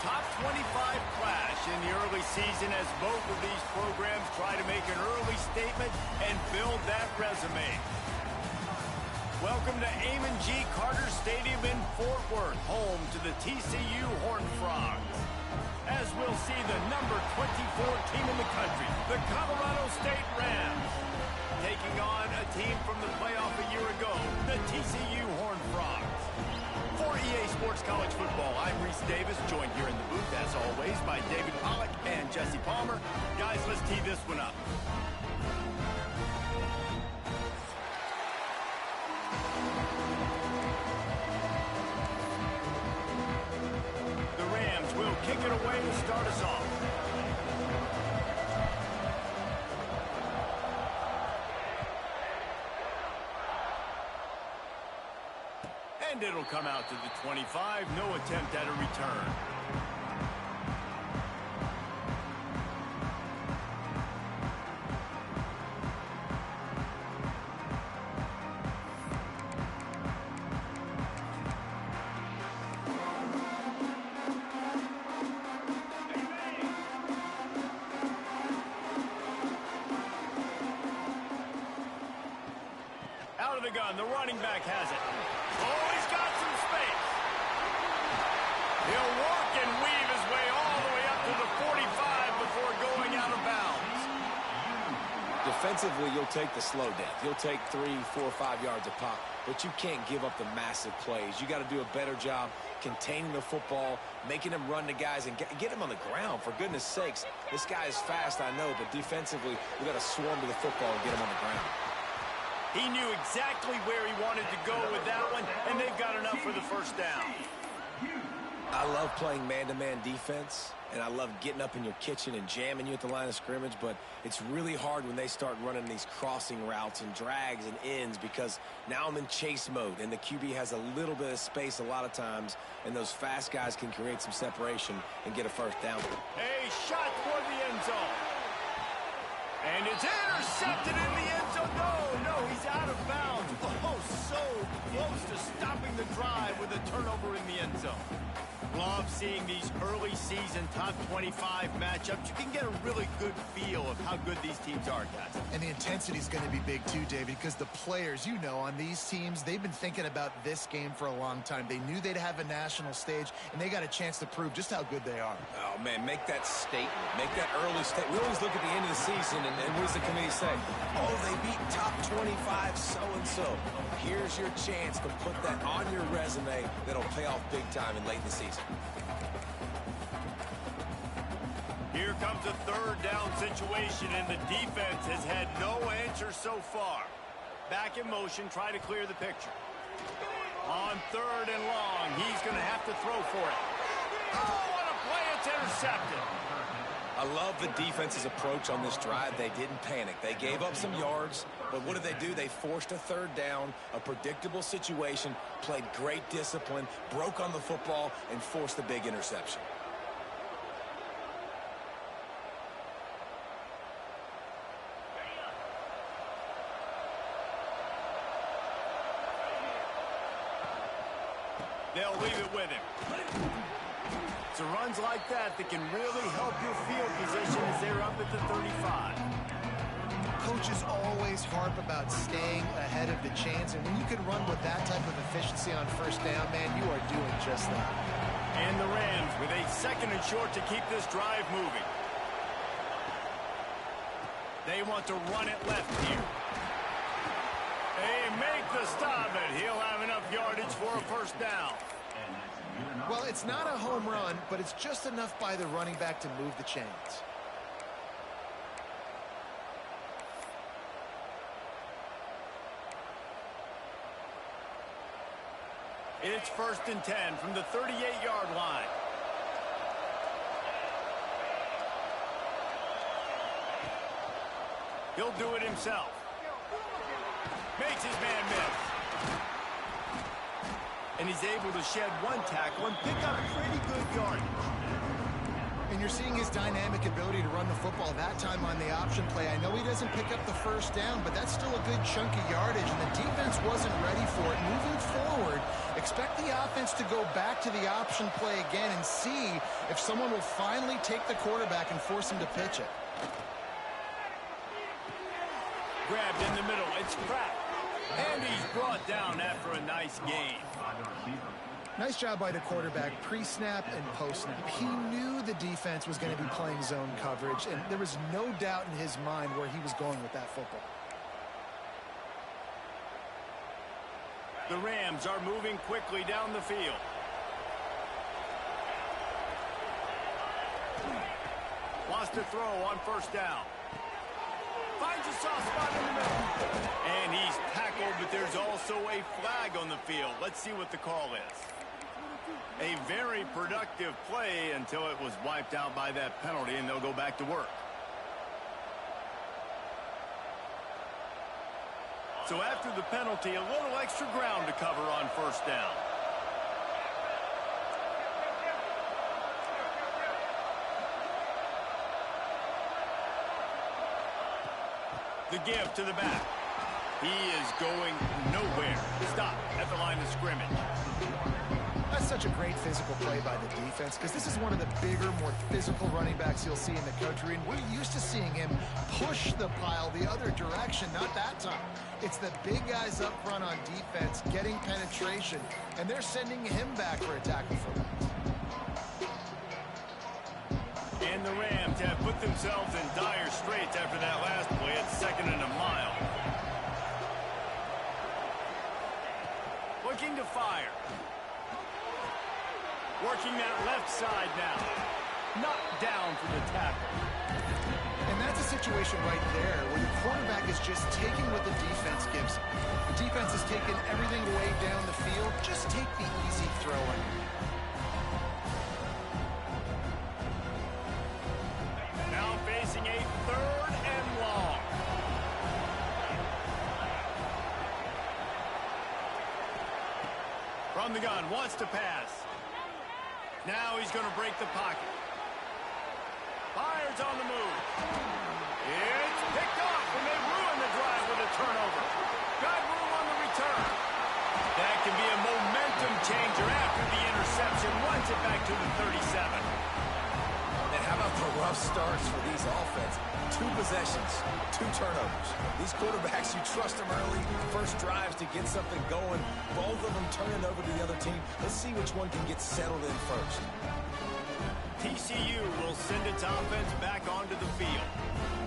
top 25 clash in the early season as both of these programs try to make an early statement and build that resume. Welcome to Amon G. Carter Stadium in Fort Worth, home to the TCU Horned Frogs. As we'll see the number 24 team in the country, the Colorado State Rams, taking on a team from the playoff a year ago, the TCU Horned Frogs. For EA Sports College Football, I'm Reese Davis, joined here in the booth, as always, by David Pollack and Jesse Palmer. Guys, let's tee this one up. The Rams will kick it away to start us off. And it'll come out to the 25. No attempt at a return. Out of the gun, the running back has it. Oh, he's got some space. He'll work and weave his way all the way up to the 45 before going out of bounds. Defensively, you'll take the slow death. You'll take 3, 4, 5 yards a pop, but you can't give up the massive plays. You got to do a better job containing the football, making them run to guys, and get him on the ground. For goodness sakes, this guy is fast, I know, but defensively, we got to swarm to the football and get him on the ground. He knew exactly where he wanted to go with that one, and they've got enough for the first down. I love playing man-to-man defense, and I love getting up in your kitchen and jamming you at the line of scrimmage, but it's really hard when they start running these crossing routes and drags and ends because now I'm in chase mode, and the QB has a little bit of space a lot of times, and those fast guys can create some separation and get a first down. A shot toward the end zone. And it's intercepted in the end zone. No, he's out of bounds. Oh, so close to stopping the drive with a turnover in the end zone. Love seeing these early season top 25 matchups. You can get a really good feel of how good these teams are, guys. And the intensity is going to be big too, David, because the players, you know, on these teams, they've been thinking about this game for a long time. They knew they'd have a national stage, and they got a chance to prove just how good they are. Oh, man, make that statement. Make that early statement. We always look at the end of the season, and what does the committee say? Oh, they beat top 25 so-and-so. Here's your chance to put that on your resume that'll pay off big time in late in the season. Here comes a third down situation, and the defense has had no answer so far. Back in motion, try to clear the picture. On third and long, he's going to have to throw for it. Oh, what a play! It's intercepted. I love the defense's approach on this drive. They didn't panic. They gave up some yards, but what did they do? They forced a third down, a predictable situation, played great discipline, broke on the football, and forced the big interception. They'll leave it with him. It's runs like that can really help your field position as they're up at the 35. Coaches always harp about staying ahead of the chains, and when you can run with that type of efficiency on first down, man, you are doing just that. And the Rams with a second and short to keep this drive moving. They want to run it left here. They make the stop, and he'll have enough yardage for a first down. Well, it's not a home run, but it's just enough by the running back to move the chains. It's 1st and 10 from the 38-yard line. He'll do it himself. Makes his man miss. And he's able to shed one tackle and pick up pretty good yardage. And you're seeing his dynamic ability to run the football that time on the option play. I know he doesn't pick up the first down, but that's still a good chunk of yardage, and the defense wasn't ready for it. Moving forward, expect the offense to go back to the option play again and see if someone will finally take the quarterback and force him to pitch it. Grabbed in the middle. It's Pratt. And he's brought down after a nice gain. Nice job by the quarterback, pre-snap and post-snap. He knew the defense was going to be playing zone coverage, and there was no doubt in his mind where he was going with that football. The Rams are moving quickly down the field. Wants to throw on first down. Finds a soft spot in the middle. And he's tackled, but there's also a flag on the field. Let's see what the call is. A very productive play until it was wiped out by that penalty, and they'll go back to work. So after the penalty, a little extra ground to cover on first down. The give to the back. He is going nowhere. Stop at the line of scrimmage. That's such a great physical play by the defense, because this is one of the bigger, more physical running backs you'll see in the country, and we're used to seeing him push the pile the other direction. Not that time. It's the big guys up front on defense getting penetration, and they're sending him back for a tackle for them. And the Rams have put themselves in dire straits after that last play at 2nd and a mile. Looking to fire. Working that left side now. Knocked down for the tackle. And that's a situation right there where the quarterback is just taking what the defense gives him. The defense is taking everything way down the field. Just take the easy throwing. Now facing a 3rd and long. From the gun, wants to pass. Now he's going to break the pocket. Fires on the move. It's picked off, and they ruin the drive with a turnover. Got room on the return. That can be a momentum changer after the interception. Runs it back to the 37. And how about the rough starts for these offense? 2 possessions, 2 turnovers. These quarterbacks, you trust them early. First drives to get something going. Both of them turn it over to the other team. Let's see which one can get settled in first. TCU will send its offense back onto the field.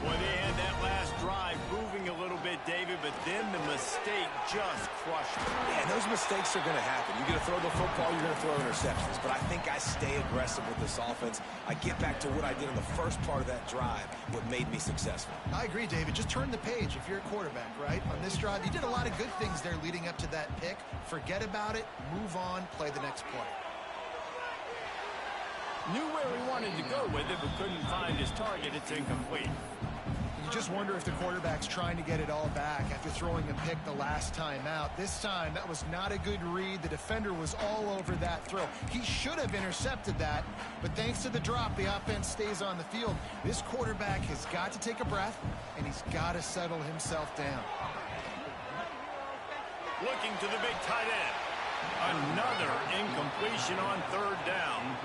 Boy, they had that last drive moving a little bit, David, but then the mistake just crushed them. Yeah, those mistakes are going to happen. You're going to throw the football, you're going to throw interceptions. But I think I stay aggressive with this offense. I get back to what I did in the first part of that drive, what made me successful. I agree, David. Just turn the page if you're a quarterback, right? On this drive, you did a lot of good things there leading up to that pick. Forget about it, move on, play the next play. Knew where he wanted to go with it, but couldn't find his target. It's incomplete. You just wonder if the quarterback's trying to get it all back after throwing a pick the last time out. This time, that was not a good read. The defender was all over that throw. He should have intercepted that, but thanks to the drop, the offense stays on the field. This quarterback has got to take a breath, and he's got to settle himself down. Looking to the big tight end. Another incompletion on 3rd down.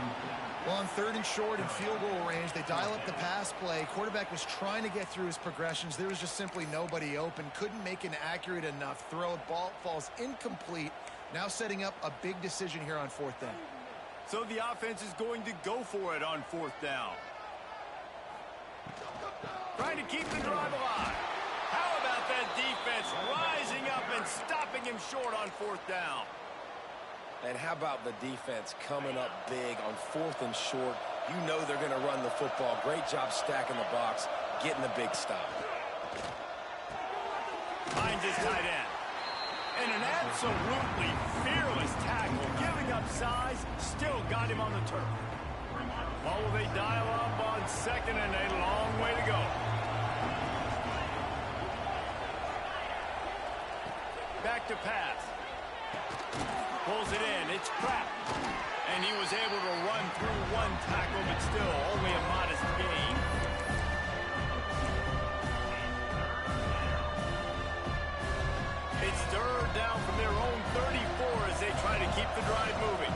Well, on 3rd and short and field goal range, they dial up the pass play. Quarterback was trying to get through his progressions. There was just simply nobody open. Couldn't make an accurate enough throw. Ball falls incomplete. Now setting up a big decision here on 4th down. So the offense is going to go for it on 4th down. Trying to keep the drive alive. How about that defense rising up and stopping him short on 4th down? And how about the defense coming up big on 4th and short? You know they're going to run the football. Great job stacking the box, getting the big stop. Finds his tight end. And an absolutely fearless tackle, giving up size, still got him on the turf. Well, will they dial up on 2nd and a long way to go? Back to pass. Pulls it in. It's Pratt. And he was able to run through one tackle, but still only a modest gain. It's third down from their own 34 as they try to keep the drive moving.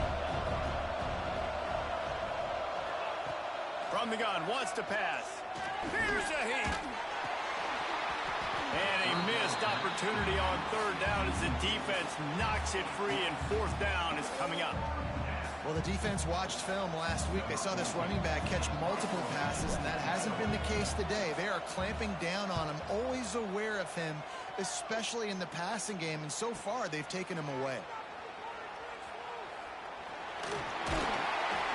From the gun, wants to pass. Here's a heat. And a missed opportunity on third down as the defense knocks it free, and fourth down is coming up. Well, the defense watched film last week. They saw this running back catch multiple passes, and that hasn't been the case today. They are clamping down on him, always aware of him, especially in the passing game, and so far they've taken him away.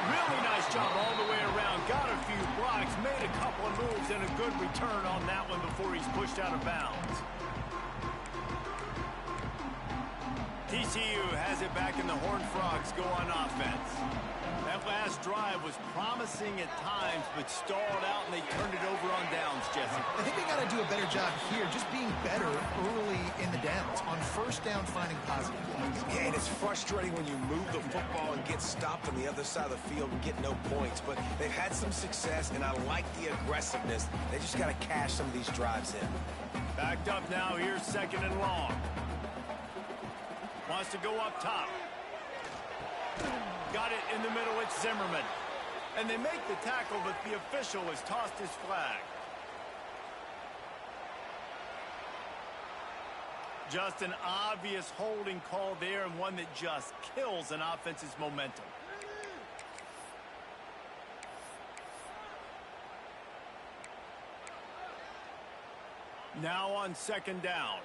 Really nice job all the way around. Got a few blocks, made a couple of moves, and a good return on that one before he's pushed out of bounds. TCU has it back, and the Horned Frogs go on offense. That last drive was promising at times, but stalled out, and they turned it over on downs, Jesse. I think they got to do a better job here, just being better early in the downs, on first down finding positive plays. Yeah, and it's frustrating when you move the football and get stopped on the other side of the field and get no points, but they've had some success, and I like the aggressiveness. They just got to cash some of these drives in. Backed up now, here's second and long. Wants to go up top. Got it in the middle, it's Zimmerman. And they make the tackle, but the official has tossed his flag. Just an obvious holding call there, and one that just kills an offense's momentum. Now on second down.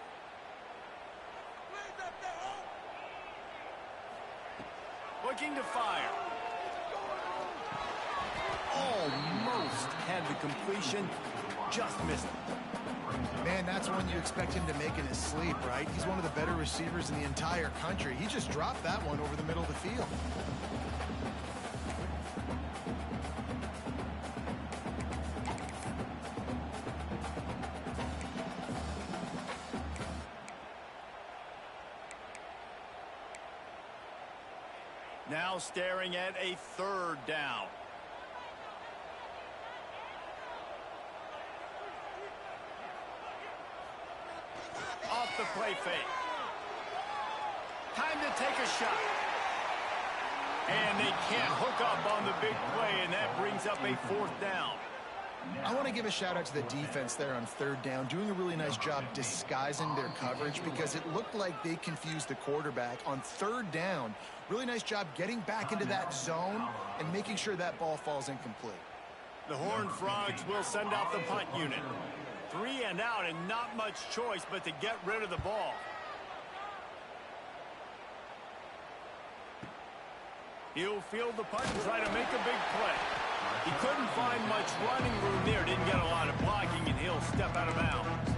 Looking to fire. Almost had the completion, just missed it. Man, that's one you expect him to make in his sleep, right? He's one of the better receivers in the entire country. He just dropped that one over the middle of the field. Now staring at a third down. Off the play fake. Time to take a shot. And they can't hook up on the big play, and that brings up a fourth down. I want to give a shout out to the defense there on third down, doing a really nice job disguising their coverage, because it looked like they confused the quarterback on third down. Really nice job getting back into that zone and making sure that ball falls incomplete. The Horned Frogs will send out the punt unit. 3 and out, and not much choice but to get rid of the ball. He'll field the punt and try to make a big play. He couldn't find much running room there, didn't get a lot of blocking, and he'll step out of bounds.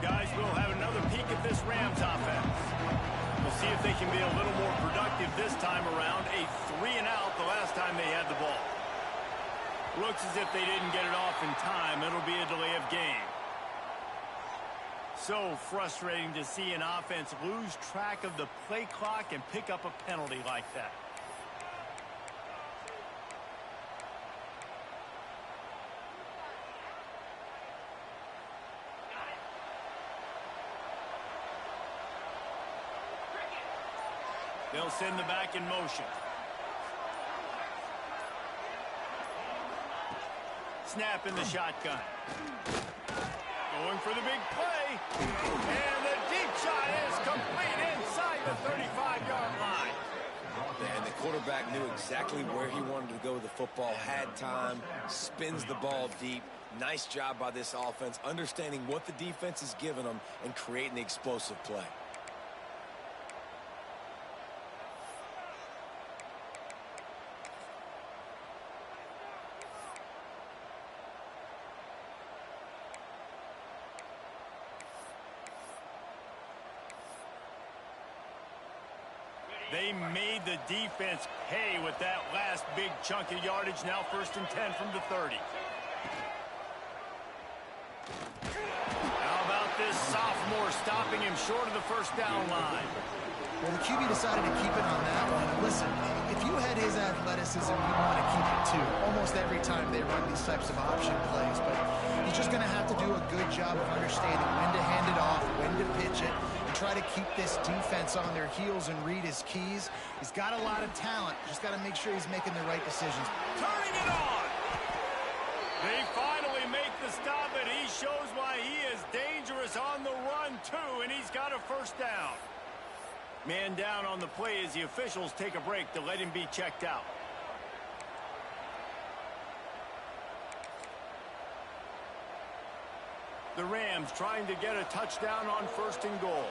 Guys, we'll have another peek at this Rams offense. We'll see if they can be a little more productive this time around. A 3 and out the last time they had the ball. Looks as if they didn't get it off in time. It'll be a delay of game. So frustrating to see an offense lose track of the play clock and pick up a penalty like that. They'll send the back in motion. Snap in the shotgun. Going for the big play. And the deep shot is complete inside the 35-yard line. And the quarterback knew exactly where he wanted to go with the football, had time, spins the ball deep. Nice job by this offense, understanding what the defense is giving them and creating the explosive play. They made the defense pay with that last big chunk of yardage. Now 1st and 10 from the 30. How about this sophomore stopping him short of the 1st down line? Well, the QB decided to keep it on that one. And listen, if you had his athleticism, you'd want to keep it too. Almost every time they run these types of option plays. But he's just going to have to do a good job of understanding when to hand it off, when to pitch it, and try to keep this defense on their heels and read his keys. He's got a lot of talent. Just got to make sure he's making the right decisions. Turning it on! They finally make the stop, and he shows why he is dangerous on the run, too, and he's got a 1st down. Man down on the play as the officials take a break to let him be checked out. The Rams trying to get a touchdown on 1st and goal.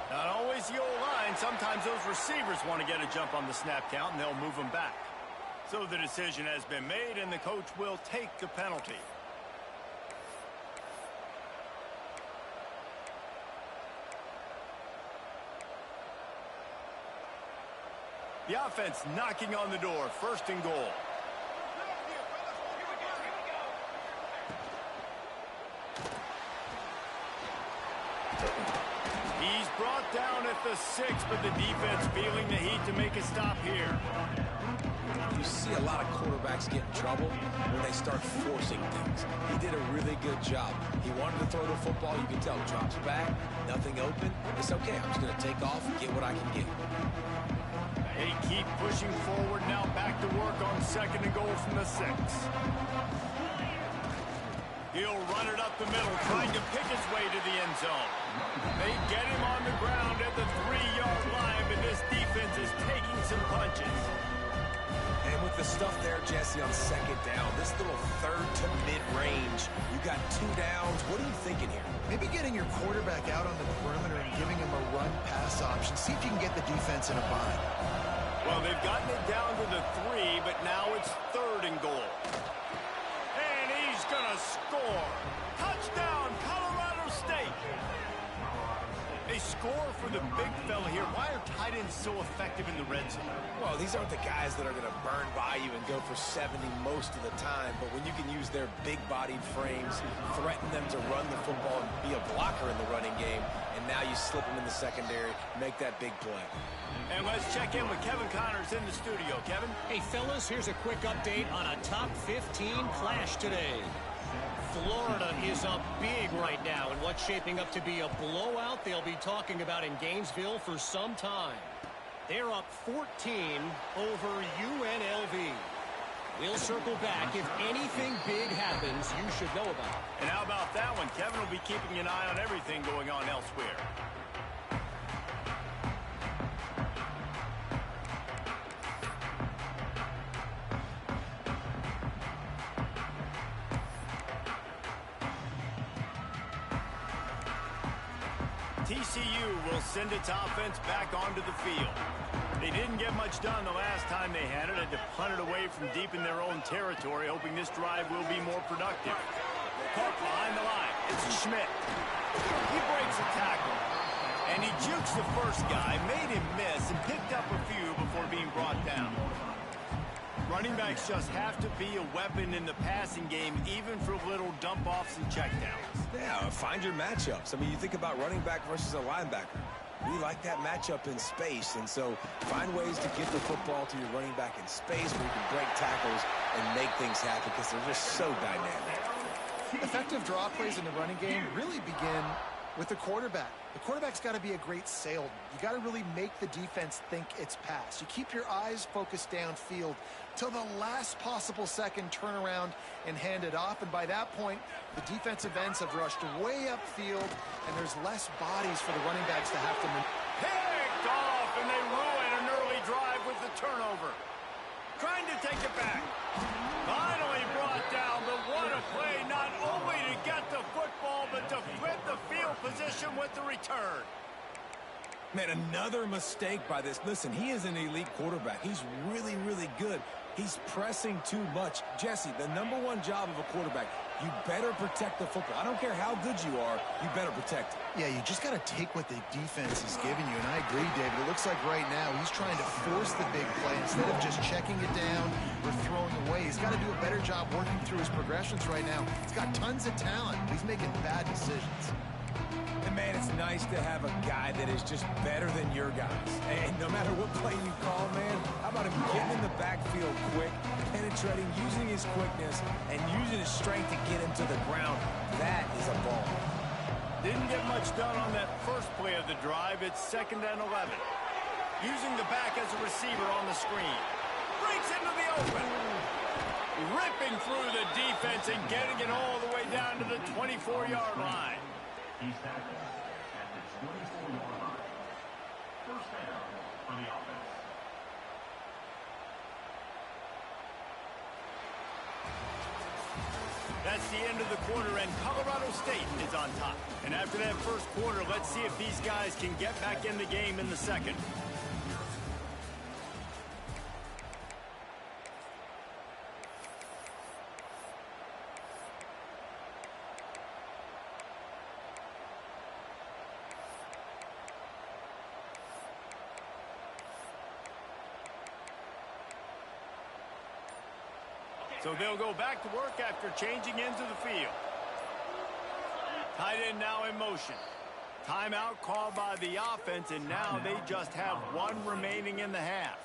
Not always the O-line. Sometimes those receivers want to get a jump on the snap count, and they'll move them back. So the decision has been made, and the coach will take the penalty. The offense knocking on the door. 1st and goal. He's brought down at the 6, but the defense feeling the heat to make a stop here. You see a lot of quarterbacks get in trouble when they start forcing things. He did a really good job. He wanted to throw the football. You can tell drops back, nothing open. It's okay. I'm just going to take off and get what I can get. They keep pushing forward now, back to work on 2nd and goal from the 6. He'll run it up the middle, trying to pick his way to the end zone. They get him on the ground at the 3-yard line, but this defense is taking some punches. And with the stuff there, Jesse, on 2nd down, this little 3rd to mid-range, you got 2 downs. What are you thinking here? Maybe getting your quarterback out on the perimeter and giving him a run-pass option. See if you can get the defense in a bind. Well, they've gotten it down to the 3, but now it's 3rd and goal. And he's going to score. Touchdown, Colorado State. They score for the big fella here. Why are tight ends so effective in the red zone? Well, these aren't the guys that are going to burn by you and go for 70 most of the time, but when you can use their big-bodied frames, threaten them to run the football and be a blocker in the running game, and now you slip them in the secondary, make that big play. And let's check in with Kevin Connors in the studio. Kevin? Hey, fellas, here's a quick update on a top 15 clash today. Florida is up big right now in what's shaping up to be a blowout they'll be talking about in Gainesville for some time. They're up 14 over UNLV. We'll circle back. If anything big happens, you should know about it. And how about that one? Kevin will be keeping an eye on everything going on elsewhere. TCU will send its offense back onto the field. They didn't get much done the last time they had it. Had to punt it away from deep in their own territory, hoping this drive will be more productive. Caught behind the line. It's Schmidt. He breaks a tackle. And he jukes the first guy, made him miss, and picked up a few before being brought down. Running backs just have to be a weapon in the passing game, even for little dump-offs and checkdowns. Yeah, find your matchups. I mean, you think about running back versus a linebacker. We like that matchup in space, and so find ways to get the football to your running back in space where you can break tackles and make things happen because they're just so dynamic. Effective draw plays in the running game really begin with the quarterback. The quarterback's got to be a great salesman. You got to really make the defense think it's pass. You keep your eyes focused downfield till the last possible second, turn around and hand it off. And by that point, the defensive ends have rushed way upfield, and there's less bodies for the running backs to have to... Picked off, and they ruin an early drive with the turnover. Trying to take it back. Finally brought down, but what a play, not only to get the football, but to flip the field position with the return. Man, another mistake by this. Listen, he is an elite quarterback. He's really, really good. He's pressing too much. Jesse, the #1 job of a quarterback, you better protect the football. I don't care how good you are, you better protect it. Yeah, you just got to take what the defense is giving you, and I agree, David. It looks like right now he's trying to force the big play instead of just checking it down or throwing away. He's got to do a better job working through his progressions right now. He's got tons of talent. He's making bad decisions. And, man, it's nice to have a guy that is just better than your guys. And no matter what play you call, man, how about him getting in the backfield quick, penetrating, using his quickness, and using his strength to get him to the ground? That is a ball. Didn't get much done on that first play of the drive. It's 2nd and 11. Using the back as a receiver on the screen. Breaks into the open. Ripping through the defense and getting it all the way down to the 24-yard line. He's tackled at the 24-yard line. First down for the offense. That's the end of the quarter, and Colorado State is on top. And after that first quarter, let's see if these guys can get back in the game in the second. So they'll go back to work after changing into the field. Tight end now in motion. Timeout called by the offense, and now they just have one remaining in the half.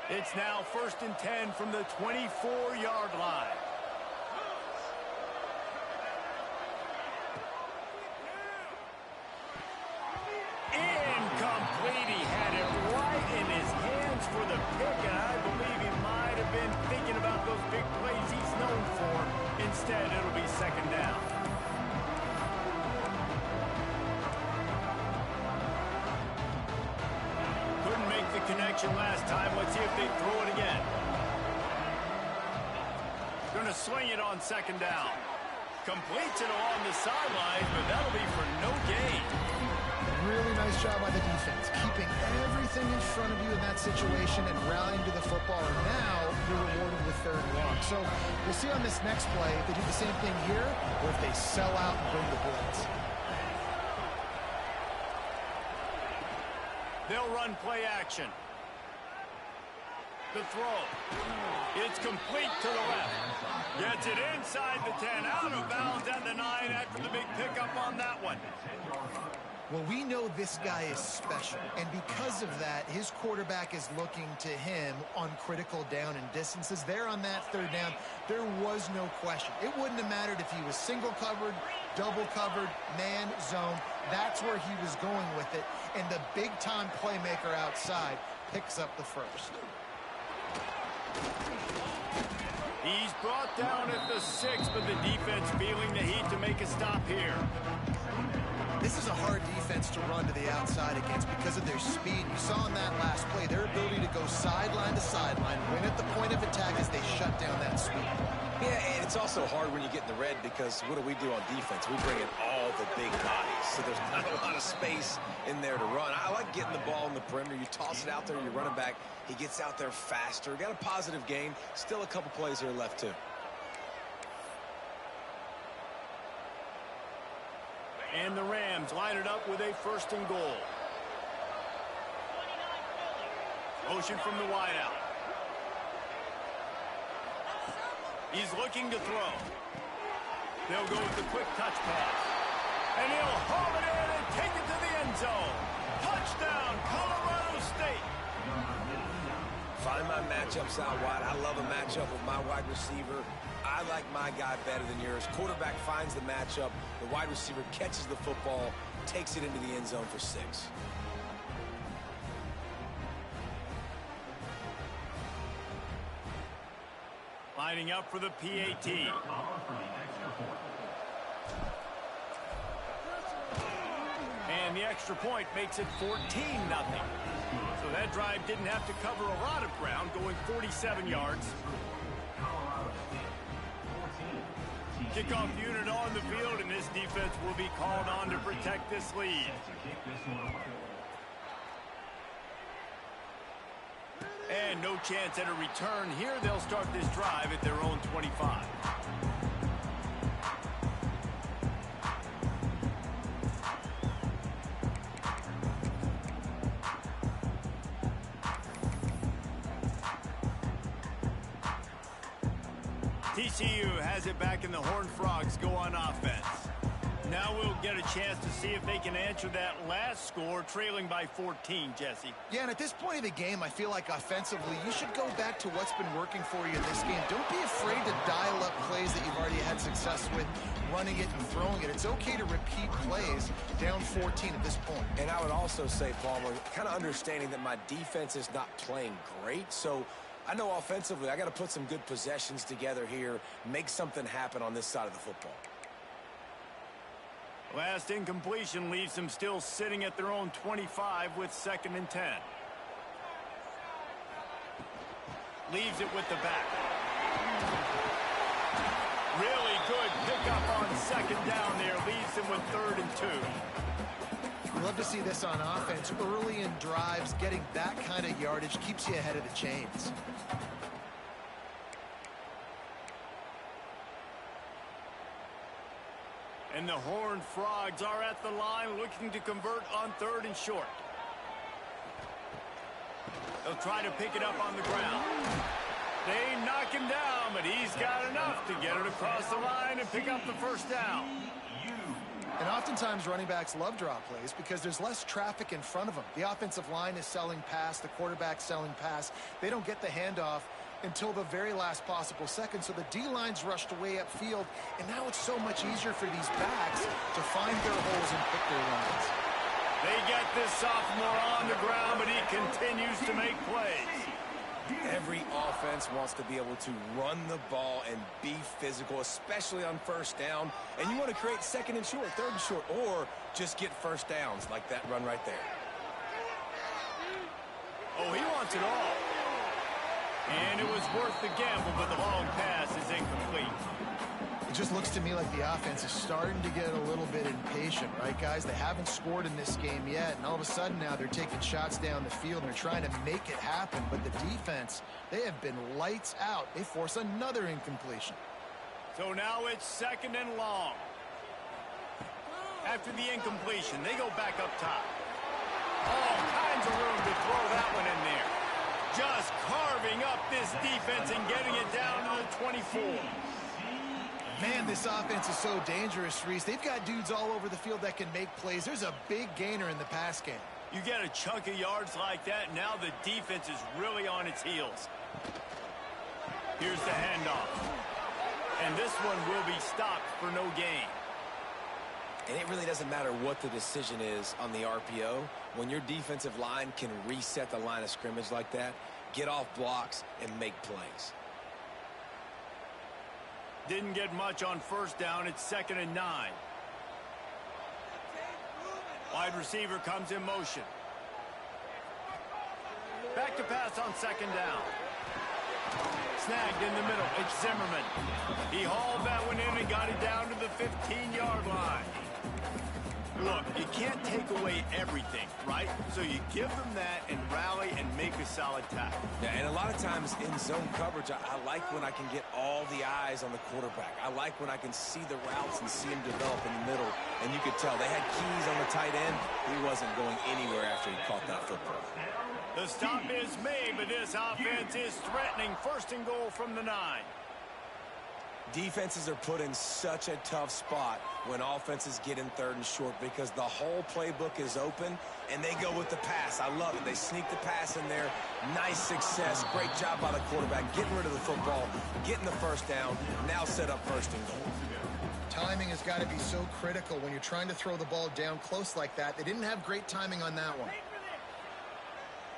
It's now 1st and 10 from the 24-yard line. Incomplete. He had it right in his hands for the pick, and I believe he might have been thinking about those big plays he's known for. Instead, it'll be 2nd down. Couldn't make the connection last time. Let's see if they throw it again. Going to swing it on 2nd down. Completes it along the sideline, but that'll be for no gain. Really nice job by the defense, keeping everything in front of you in that situation and rallying to the football. And now you're rewarded with 3rd and long. So we'll see on this next play if they do the same thing here or if they sell out and bring the blitz. They'll run play action. The throw. It's complete to the left. Gets it inside the 10, out of bounds at the 9 after the big pickup on that one. Well, we know this guy is special, and because of that, his quarterback is looking to him on critical down and distances. There on that 3rd down, there was no question. It wouldn't have mattered if he was single covered, double covered, man, zone. That's where he was going with it, and the big-time playmaker outside picks up the first. He's brought down at the 6, but the defense feeling the heat to make a stop here. This is a hard defense to run to the outside against because of their speed. You saw in that last play their ability to go sideline to sideline, win at the point of attack as they shut down that speed. Yeah, and it's also hard when you get in the red because what do we do on defense? We bring in all the big bodies, so there's not a lot of space in there to run. I like getting the ball in the perimeter. You toss it out there, you're running back. He gets out there faster. Got a positive gain. Still a couple plays here left, too. And the Rams line it up with a 1st and goal. Motion from the wideout. He's looking to throw. They'll go with the quick touch pass. And he'll haul it in and take it to the end zone. Touchdown, Colorado State. Find my matchups out wide. I love a matchup with my wide receiver. I like my guy better than yours. Quarterback finds the matchup. The wide receiver catches the football, takes it into the end zone for 6. Lining up for the PAT. And the extra point makes it 14-0. So that drive didn't have to cover a lot of ground, going 47 yards. Kickoff unit on the field, and this defense will be called on to protect this lead. And no chance at a return here. They'll start this drive at their own 25. TCU has it back, and the Horned Frogs go on offense. Now we'll get a chance to see if they can answer that last score, trailing by 14, Jesse. Yeah, and at this point of the game, I feel like offensively, you should go back to what's been working for you in this game. Don't be afraid to dial up plays that you've already had success with, running it and throwing it. It's okay to repeat plays down 14 at this point. And I would also say, Palmer, kind of understanding that my defense is not playing great, so I know offensively I got to put some good possessions together here, make something happen on this side of the football. Last incompletion leaves them still sitting at their own 25 with 2nd and 10. Leaves it with the back. Really good pickup on 2nd down there. Leaves them with 3rd and 2. Love to see this on offense. Early in drives, getting that kind of yardage keeps you ahead of the chains. And the Horned Frogs are at the line looking to convert on 3rd and short. They'll try to pick it up on the ground. They knock him down, but he's got enough to get it across the line and pick up the 1st down. And oftentimes running backs love draw plays because there's less traffic in front of them. The offensive line is selling pass, the quarterback's selling pass. They don't get the handoff until the very last possible second, so the D-line's rushed away upfield, and now it's so much easier for these backs to find their holes and pick their runs. They get this sophomore on the ground, but he continues to make plays. Every offense wants to be able to run the ball and be physical, especially on 1st down. And you want to create 2nd and short, 3rd and short, or just get 1st downs like that run right there. Oh, he wants it all. And it was worth the gamble, but the long pass is incomplete. It just looks to me like the offense is starting to get a little bit impatient, right, guys? They haven't scored in this game yet, and all of a sudden now they're taking shots down the field and they're trying to make it happen. But the defense, they have been lights out. They force another incompletion. So now it's 2nd and long. After the incompletion, they go back up top. All kinds of room to throw that one in there. Just carving up this defense and getting it down to the 24. Man, this offense is so dangerous, Reese. They've got dudes all over the field that can make plays. There's a big gainer in the pass game. You get a chunk of yards like that, now the defense is really on its heels. Here's the handoff. And this one will be stopped for no gain. And it really doesn't matter what the decision is on the RPO. When your defensive line can reset the line of scrimmage like that, get off blocks and make plays. Didn't get much on 1st down. It's 2nd and 9. Wide receiver comes in motion. Back to pass on 2nd down. Snagged in the middle. It's Zimmerman. He hauled that one in and got it down to the 15-yard line. Look, you can't take away everything, right? So you give them that and rally and make a solid tackle. Yeah, and a lot of times in zone coverage, I like when I can get all the eyes on the quarterback. I like when I can see the routes and see him develop in the middle. And you could tell they had keys on the tight end. He wasn't going anywhere after he caught that football. The stop is made, but this offense is threatening. 1st and goal from the 9. Defenses are put in such a tough spot when offenses get in 3rd and short because the whole playbook is open and they go with the pass. I love it. They sneak the pass in there. Nice success. Great job by the quarterback getting rid of the football, getting the 1st down, now set up 1st and goal. Timing has got to be so critical when you're trying to throw the ball down close like that. They didn't have great timing on that one.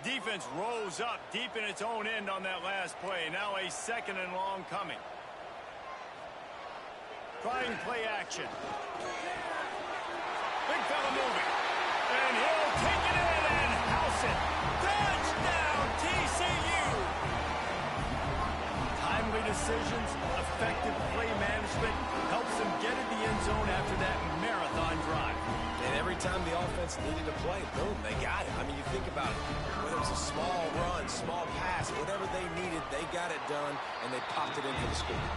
Defense rose up deep in its own end on that last play. Now a 2nd and long coming. Trying play action. Big fella moving. And he'll take it in and house it. Touchdown, TCU! Timely decisions, effective play management helps them get in the end zone after that marathon drive. And every every time the offense needed to play, boom, they got it. I mean, you think about it. Whether it was a small run, small pass, whatever they needed, they got it done, and they popped it in for the score.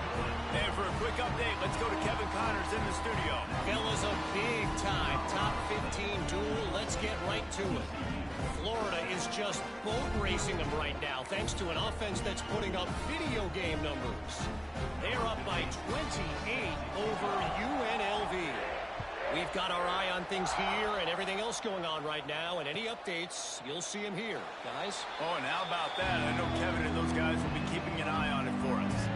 And for a quick update, let's go to Kevin Connors in the studio. Fellas, a big-time top 15 duel. Let's get right to it. Florida is just boat racing them right now, thanks to an offense that's putting up video game numbers. They're up by 28 over UNLV. We've got our eye on things here and everything else going on right now, and any updates, you'll see them here. Guys? Oh, and how about that? I know Kevin and those guys will be keeping an eye on it for us.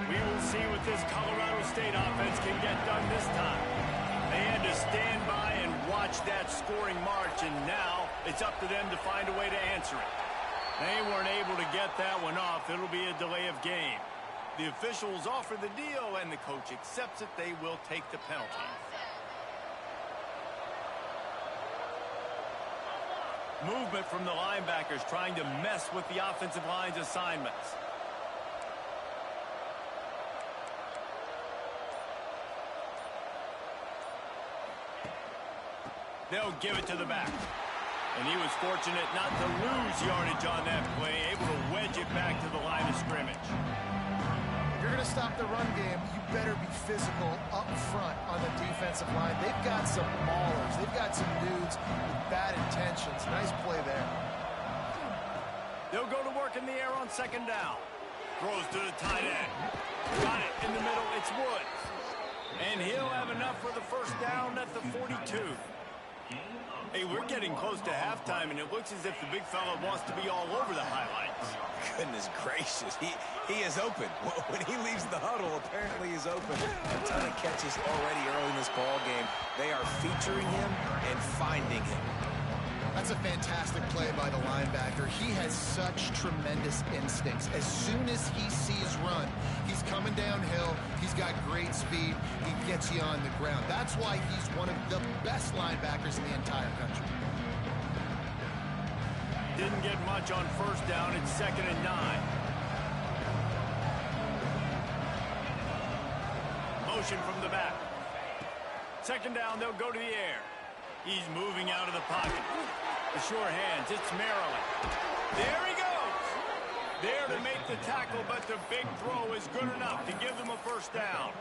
We will see what this Colorado State offense can get done this time. They had to stand by and watch that scoring march, and now it's up to them to find a way to answer it. They weren't able to get that one off. It'll be a delay of game. The officials offer the deal, and the coach accepts it. They will take the penalty. Movement from the linebackers trying to mess with the offensive line's assignments. They'll give it to the back. And he was fortunate not to lose yardage on that play, able to wedge it back to the line of scrimmage. If you're going to stop the run game, you better be physical up front on the defensive line. They've got some maulers. They've got some dudes with bad intentions. Nice play there. They'll go to work in the air on second down. Throws to the tight end. Got it in the middle. It's Woods. And he'll have enough for the first down at the 42. Hey, we're getting close to halftime, and it looks as if the big fella wants to be all over the highlights. Goodness gracious, he is open. When he leaves the huddle, apparently he's open. A ton of catches already early in this ball game. They are featuring him and finding him. That's a fantastic play by the linebacker. He has such tremendous instincts. As soon as he sees run, he's coming downhill. He's got great speed. He gets you on the ground. That's why he's one of the best linebackers in the entire country. Didn't get much on first down. It's 2nd and 9. Motion from the back. 2nd down, they'll go to the air. He's moving out of the pocket. The sure hands, it's Maryland. There he goes. There to make the tackle, but the big throw is good enough to give them a first down.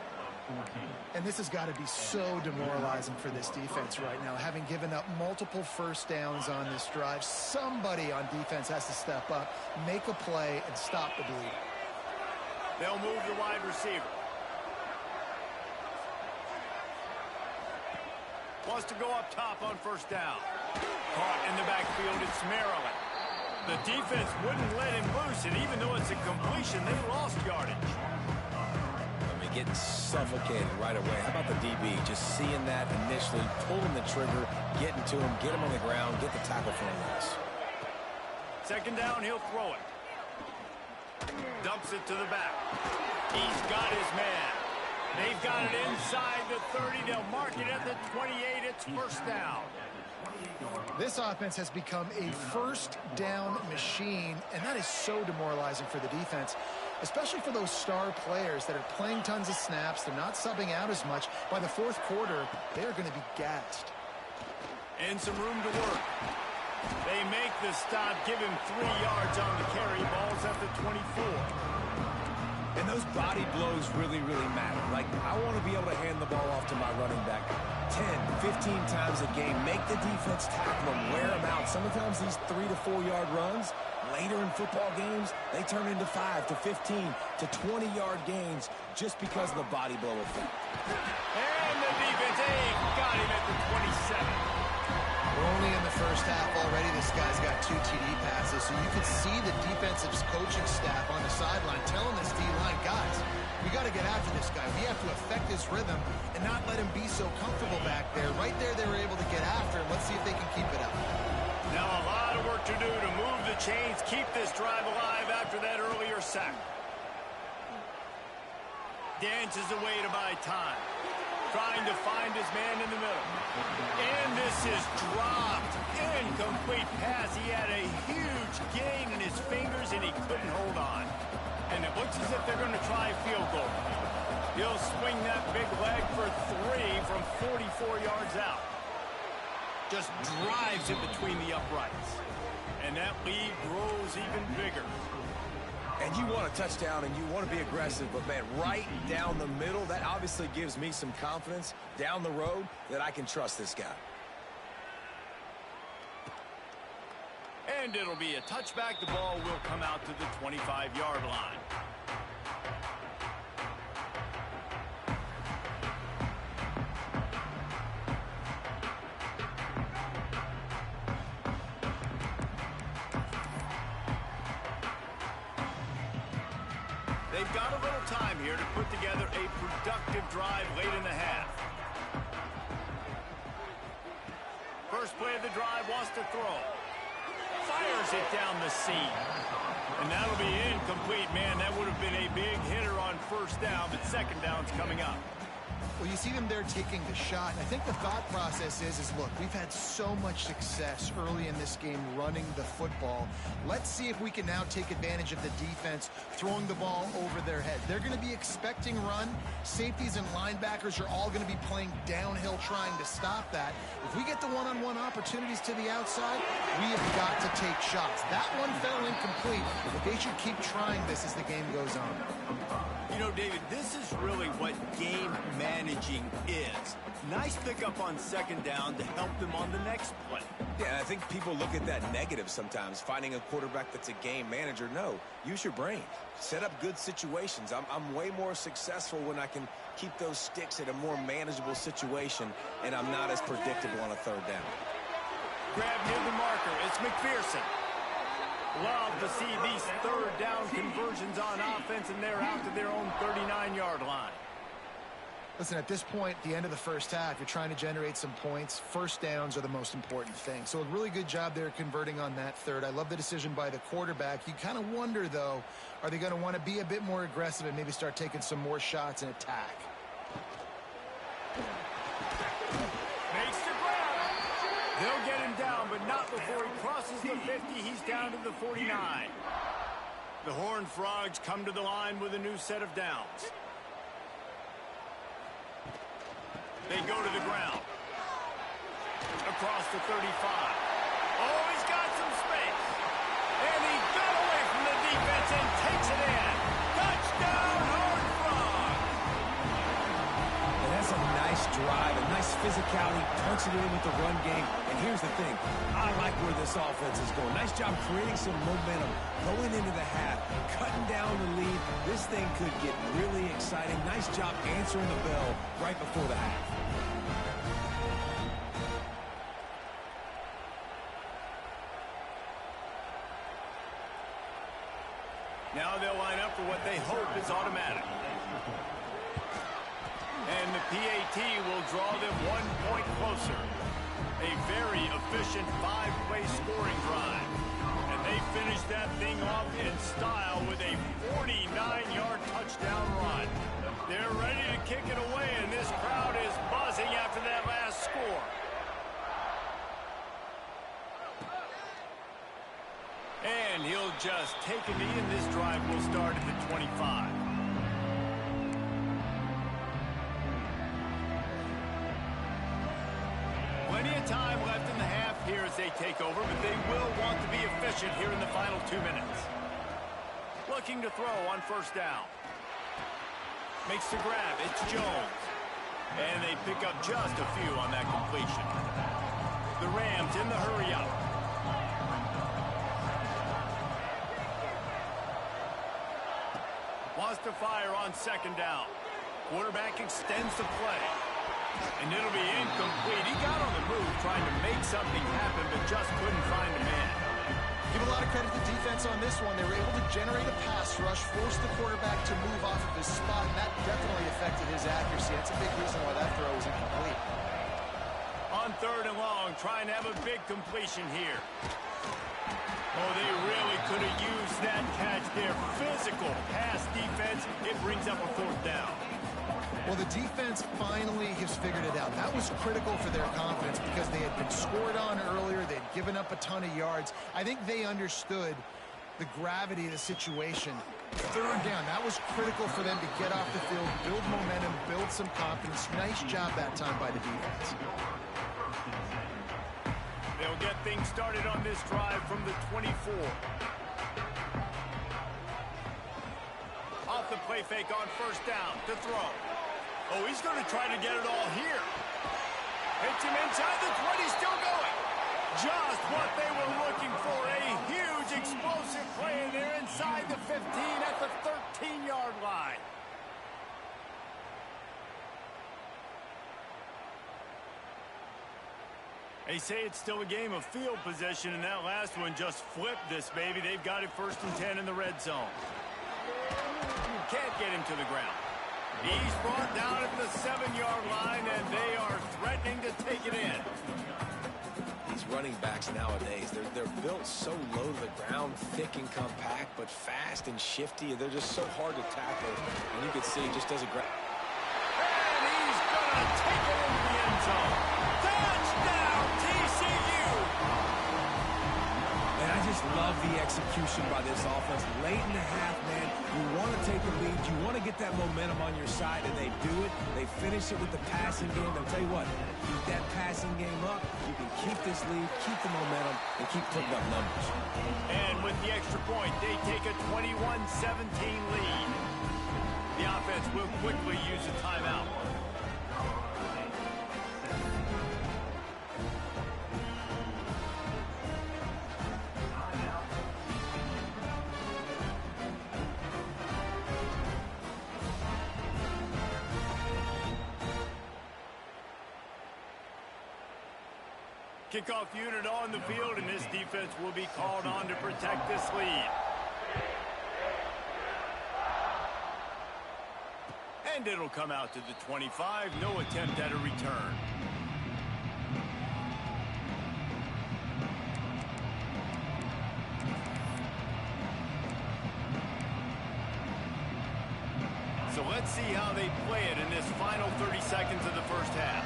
And this has got to be so demoralizing for this defense right now. Having given up multiple first downs on this drive, somebody on defense has to step up, make a play, and stop the bleed. They'll move the wide receiver. Wants to go up top on first down. Caught in the backfield, it's Maryland. The defense wouldn't let him loose, and even though it's a completion, they lost yardage. I mean, getting suffocated right away. How about the DB? Just seeing that initially, pulling the trigger, getting to him, get him on the ground, get the tackle for him. 2nd down, he'll throw it. Dumps it to the back. He's got his man. They've got it inside the 30. They'll mark it at the 28. It's first down. This offense has become a first down machine, and that is so demoralizing for the defense, especially for those star players that are playing tons of snaps. They're not subbing out as much. By the 4th quarter, they're going to be gassed. And some room to work. They make the stop, give him 3 yards on the carry. Ball's at the 24. And those body blows really, really matter. Like, I want to be able to hand the ball off to my running back 10, 15 times a game. Make the defense tackle him, wear him out. Sometimes these 3 to 4 yard runs, later in football games, they turn into 5 to 15 to 20 yard gains just because of the body blow effect. And the defense, got him at the 27. We're only in the first half already. This guy's got 2 TD passes, so you can see the defensive coaching staff on the sideline telling this D-line, guys, we got to get after this guy. We have to affect his rhythm and not let him be so comfortable back there. Right there, they were able to get after him. Let's see if they can keep it up. Now a lot of work to do to move the chains, keep this drive alive after that earlier sack. Dances away to buy time. Trying to find his man in the middle. And this is dropped incomplete pass. He had a huge gain in his fingers, and he couldn't hold on. And it looks as if they're going to try a field goal. He'll swing that big leg for 3 from 44 yards out. Just drives it between the uprights. And that lead grows even bigger. And you want a touchdown and you want to be aggressive, but man, right down the middle, that obviously gives me some confidence down the road that I can trust this guy. And it'll be a touchback. The ball will come out to the 25-yard line. They've got a little time here to put together a productive drive late in the half. First play of the drive, wants to throw. Fires it down the seam. And that'll be incomplete. Man, that would have been a big hitter on first down, but second down's coming up. Well, you see them there taking the shot. And I think the thought process is look, we've had so much success early in this game running the football. Let's see if we can now take advantage of the defense throwing the ball over their head. They're going to be expecting run. Safeties and linebackers are all going to be playing downhill trying to stop that. If we get the one-on-one opportunities to the outside, we have got to take shots. That one fell incomplete, but they should keep trying this as the game goes on. You know, David, this is really what game managing is. Nice pickup on second down to help them on the next play. Yeah, I think people look at that negative sometimes, finding a quarterback that's a game manager. No, use your brain. Set up good situations. I'm way more successful when I can keep those sticks at a more manageable situation, and I'm not as predictable on a third down. Grab near the marker. It's McPherson. Love to see these third down conversions on offense, and they're out to their own 39-yard line. Listen, at this point, the end of the first half, you're trying to generate some points. First downs are the most important thing. So a really good job there converting on that third. I love the decision by the quarterback. You kind of wonder, though, are they going to want to be a bit more aggressive and maybe start taking some more shots and attack? Makes the grab. They'll get him down, but not before he crosses the 50. He's down to the 49. The Horned Frogs come to the line with a new set of downs. They go to the ground. Across the 35. Oh, he's got some space. And he got away from the defense and takes it in. Touchdown, Horned Frogs. And that's a nice drive, a nice physicality, punching it in with the run game. And here's the thing. I like where this offense is going. Nice job creating some momentum, going into the half, cutting down the lead. This thing could get really exciting. Nice job answering the bell right before the half. Now they'll line up for what they hope is automatic. And the PAT will draw them 1 point closer. A very efficient 5-play scoring drive. And they finish that thing off in style with a 49-yard touchdown run. They're ready to kick it away, and this crowd is buzzing after that last score. And he'll just take a knee, and this drive will start at the 25. Plenty of time left in the half here as they take over, but they will want to be efficient here in the final 2 minutes. Looking to throw on first down. Makes the grab. It's Jones. And they pick up just a few on that completion. The Rams in the hurry up. Wants to fire on second down. Quarterback extends the play. And it'll be incomplete. He got on the move trying to make something happen, but just couldn't find a man. Give a lot of credit to the defense on this one. They were able to generate a pass rush, force the quarterback to move off of his spot, and that definitely affected his accuracy. That's a big reason why that throw was incomplete. On third and long, trying to have a big completion here. Oh, they really could have used that catch there. Physical pass defense. It brings up a fourth down. Well, the defense finally has figured it out. That was critical for their confidence because they had been been scored on earlier. They'd given up a ton of yards. I think they understood the gravity of the situation. Third down, that was critical for them to get off the field, build momentum, build some confidence. Nice job that time by the defense. They'll get things started on this drive from the 24. Off the play fake on first down to throw. Oh, he's going to try to get it all here. Hits him inside the 20, still going. Just what they were looking for. A huge explosive play, and they're inside the 15 at the 13-yard line. They say it's still a game of field possession, and that last one just flipped this baby. They've got it 1st and 10 in the red zone. Can't get him to the ground. He's brought down at the 7-yard line, and they are threatening to take it in. These running backs nowadays, they're built so low to the ground, thick and compact, but fast and shifty. They're just so hard to tackle, and you can see he just does a great... And he's going to take it into the end zone. Touchdown, TCU! And I just love the execution by this offense. Late in the half, man, you want to take the lead. You want to get that momentum on your side, and they do it. They finish it with the passing game. I'll tell you what, keep that passing game up. You can keep this lead, keep the momentum, and keep putting up numbers. And with the extra point, they take a 21-17 lead. The offense will quickly use a timeout. Kickoff unit on the field, and this defense will be called on to protect this lead. And it'll come out to the 25. No attempt at a return. So let's see how they play it in this final 30 seconds of the first half.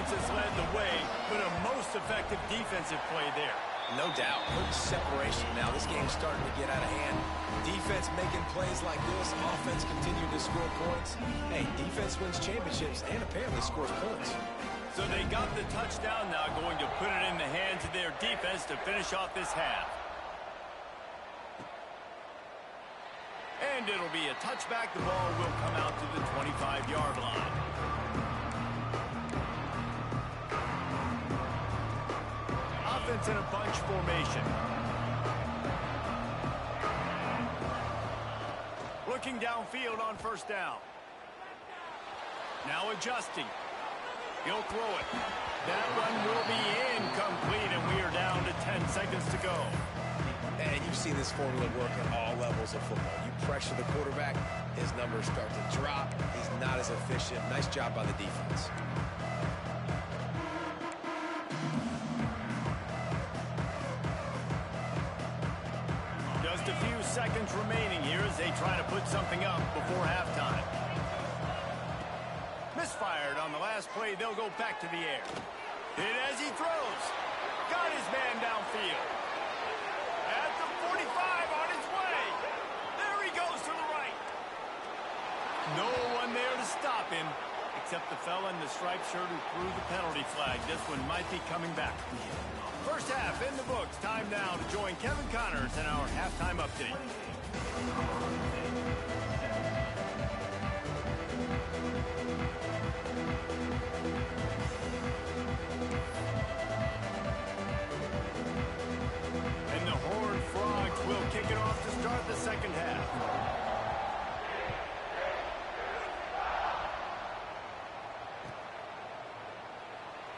Has led the way, but a most effective defensive play there. No doubt. Good separation now. This game's starting to get out of hand. Defense making plays like this. Offense continuing to score points. Hey, defense wins championships and apparently scores points. So they got the touchdown now, going to put it in the hands of their defense to finish off this half. And it'll be a touchback. The ball will come out to the 25-yard line. Offense in a bunch formation. Looking downfield on first down. Now adjusting. He'll throw it. That one will be incomplete, and we are down to 10 seconds to go. And you've seen this formula work at all levels of football. You pressure the quarterback, his numbers start to drop. He's not as efficient. Nice job by the defense. Just a few seconds remaining here as they try to put something up before halftime. Misfired on the last play. They'll go back to the air. Hit as he throws. Got his man downfield. At the 45 on his way. There he goes to the right. No one there to stop him except the fella in the striped shirt who threw the penalty flag. This one might be coming back. First half in the books. Time now to join Kevin Connors in our halftime update. And the Horned Frogs will kick it off to start the second half.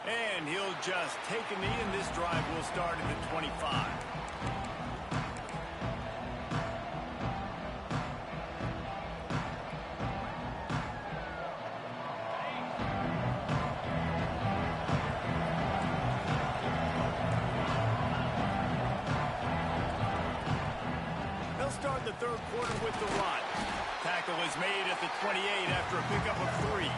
And he'll just take a knee, and this drive will start at the 25. the third quarter with the run. Tackle is made at the 28 after a pickup of 3.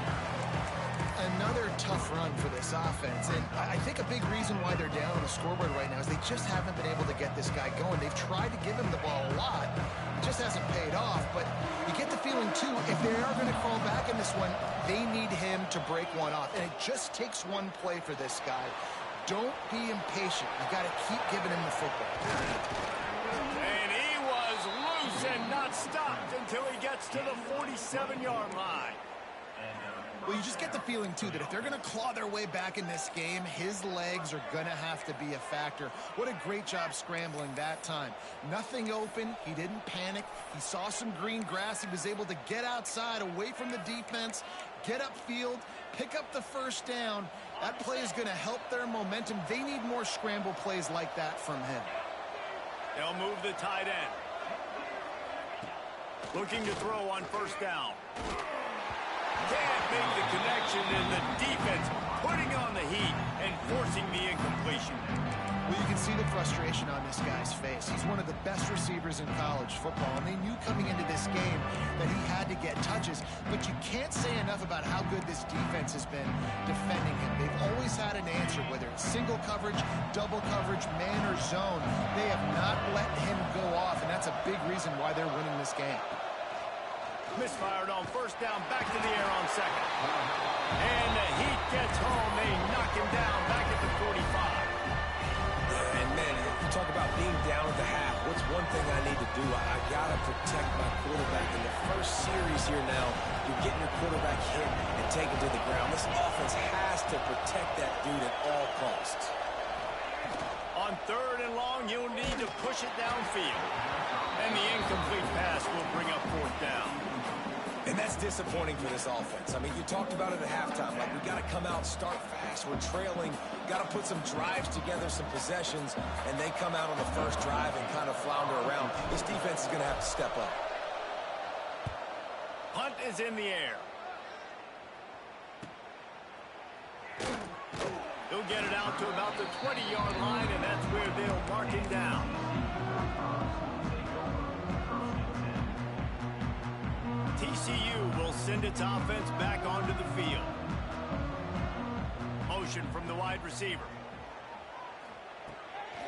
Another tough run for this offense, and I think a big reason why they're down on the scoreboard right now is they just haven't been able to get this guy going. They've tried to give him the ball a lot. It just hasn't paid off, but you get the feeling, too, if they are going to crawl back in this one, they need him to break one off, and it just takes one play for this guy. Don't be impatient. You got to keep giving him the football. And he was loose and not stopped until he gets to the 47-yard line. Well, you just get the feeling, too, that if they're going to claw their way back in this game, his legs are going to have to be a factor. What a great job scrambling that time. Nothing open. He didn't panic. He saw some green grass. He was able to get outside, away from the defense, get upfield, pick up the first down. That play is going to help their momentum. They need more scramble plays like that from him. They'll move the tight end. Looking to throw on first down. Can't make the connection, and the defense putting on the heat and forcing the incompletion. Well, you can see the frustration on this guy's face. He's one of the best receivers in college football, and they knew coming into this game that he had to get touches, but you can't say enough about how good this defense has been defending him. They've always had an answer, whether it's single coverage, double coverage, man or zone. They have not let him go off, and that's a big reason why they're winning this game. Misfired on first down, back to the air on second. And the heat gets home. They knock him down back at the 45. And, man, you talk about being down at the half. What's one thing I need to do? I got to protect my quarterback. In the first series here now, you're getting your quarterback hit and taken to the ground. This offense has to protect that dude at all costs. On third and long, you'll need to push it downfield. And the incomplete pass will bring up fourth down. And that's disappointing for this offense. I mean, you talked about it at halftime. Like, we got to come out, start fast. We're trailing. Got to put some drives together, some possessions. And they come out on the first drive and kind of flounder around. This defense is going to have to step up. Punt is in the air. He'll get it out to about the 20-yard line, and that's where they'll mark him down. TCU will send its offense back onto the field. Motion from the wide receiver.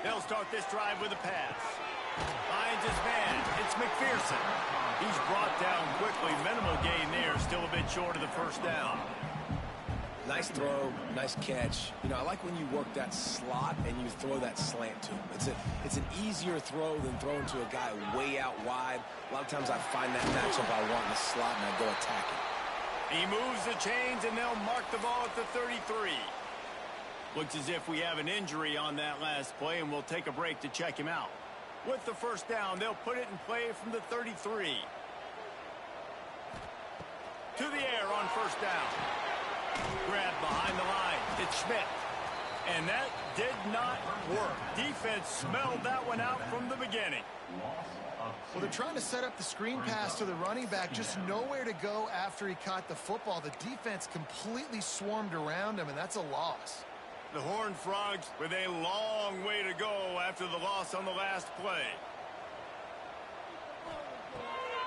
They'll start this drive with a pass. Finds his man. It's McPherson. He's brought down quickly. Minimal gain there. Still a bit short of the first down. Nice throw, nice catch. You know, I like when you work that slot and you throw that slant to him. It's an easier throw than throwing to a guy way out wide. A lot of times I find that matchup I want in the slot and I go attack it. He moves the chains and they'll mark the ball at the 33. Looks as if we have an injury on that last play, and we'll take a break to check him out. With the first down, they'll put it in play from the 33. To the air on first down. Grab behind the line. It's Schmidt. And that did not work. Defense smelled that one out from the beginning. Well, they're trying to set up the screen pass to the running back. Just nowhere to go after he caught the football. The defense completely swarmed around him, and that's a loss. The Horned Frogs with a long way to go after the loss on the last play.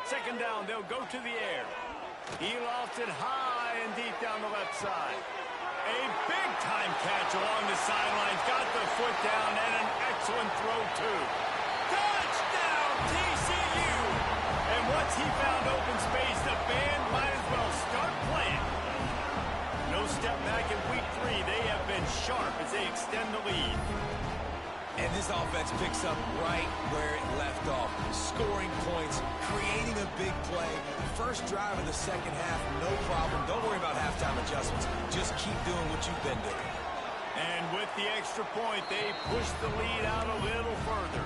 Second down, they'll go to the air. He lofts it high and deep down the left side. A big-time catch along the sidelines. Got the foot down and an excellent throw, too. Touchdown, TCU! And once he found open space, the band might as well start playing. No step back in week 3. They have been sharp as they extend the lead. And this offense picks up right where it left off. Scoring points, creating a big play. First drive of the second half, no problem. Don't worry about halftime adjustments. Just keep doing what you've been doing. And with the extra point, they push the lead out a little further.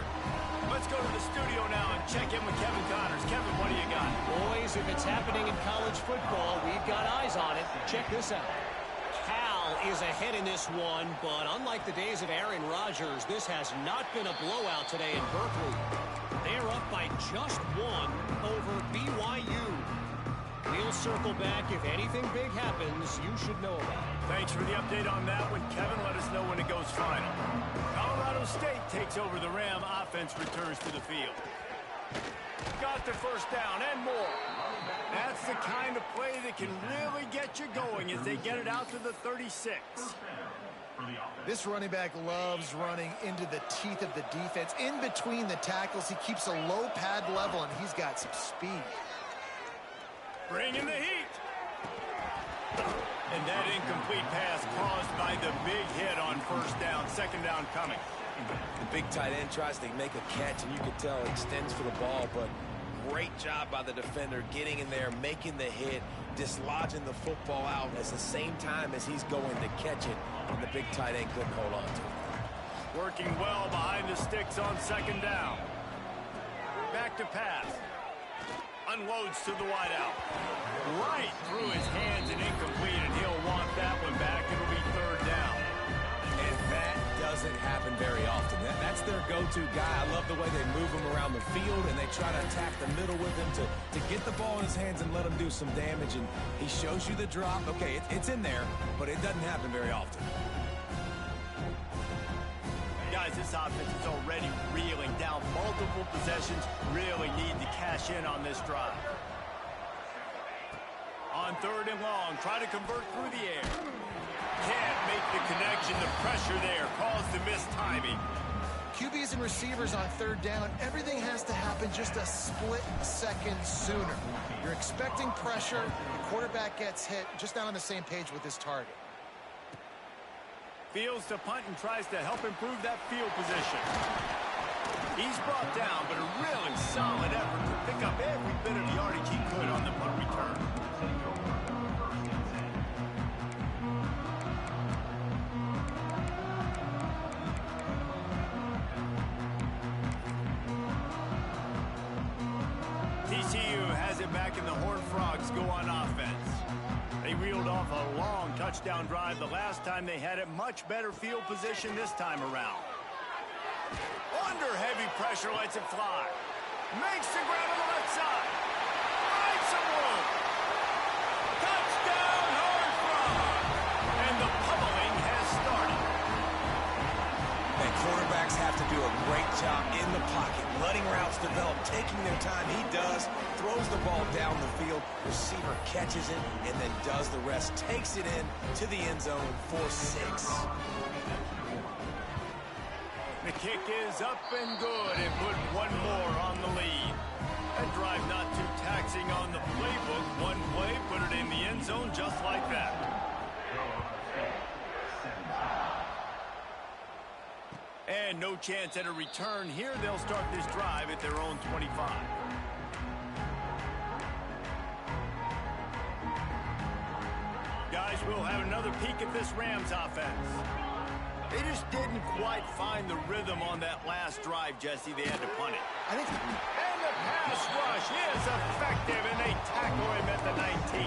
Let's go to the studio now and check in with Kevin Connors. Kevin, what do you got? Boys, if it's happening in college football, we've got eyes on it. Check this out. Cal is ahead in this one, but unlike the days of Aaron Rodgers, this has not been a blowout today in Berkeley. They're up by just 1 over BYU. We'll circle back. If anything big happens, you should know about it. Thanks for the update on that one, Kevin. Let us know when it goes final. Colorado State takes over the Ram. Offense returns to the field. Got the first down and more. That's the kind of play that can really get you going as they get it out to the 36. This running back loves running into the teeth of the defense. In between the tackles, he keeps a low pad level, and he's got some speed. Bringing the heat. And that incomplete pass caused by the big hit on first down. Second down coming. The big tight end tries to make a catch, and you can tell he extends for the ball, but great job by the defender getting in there, making the hit, dislodging the football out at the same time as he's going to catch it, and the big tight end couldn't hold on to it. Working well behind the sticks on second down. Back to pass. Unloads to the wideout. Right through his hands and incomplete, and he'll want that one back. It'll be third down. And that doesn't happen very often. That's their go-to guy. I love the way they move him around the field, and they try to attack the middle with him to get the ball in his hands and let him do some damage. And he shows you the drop. Okay, it's in there, but it doesn't happen very often. Guys, this offense is already reeling down multiple possessions. Really need to cash in on this drive. On third and long, try to convert through the air. Can't make the connection. The pressure there caused the missed timing. QBs and receivers on third down, everything has to happen just a split second sooner. You're expecting pressure, the quarterback gets hit, just not on the same page with his target. Fields to punt and tries to help improve that field position. He's brought down, but a really solid effort to pick up every bit of yardage he could on the punt return. TCU has it back, and the Horned Frogs go on offense. They reeled off a long touchdown drive the last time they had it. Much better field position this time around. Under heavy pressure, lets it fly. Makes the grab on the left side. Finds some room. Touchdown, Horned Frogs! And the pummeling has started. And quarterbacks have to do a great job in the pocket, letting routes develop, taking their time. He does, throws the ball down the field, receiver catches it, and then does the rest, takes it in to the end zone for 6. The kick is up and good, and put one more on the lead. That drive not too taxing on the playbook. One play, put it in the end zone just like that. And no chance at a return here. They'll start this drive at their own 25. Guys, we'll have another peek at this Rams offense. They just didn't quite find the rhythm on that last drive, Jesse. They had to punt it. And the pass rush is effective, and they tackle him at the 19.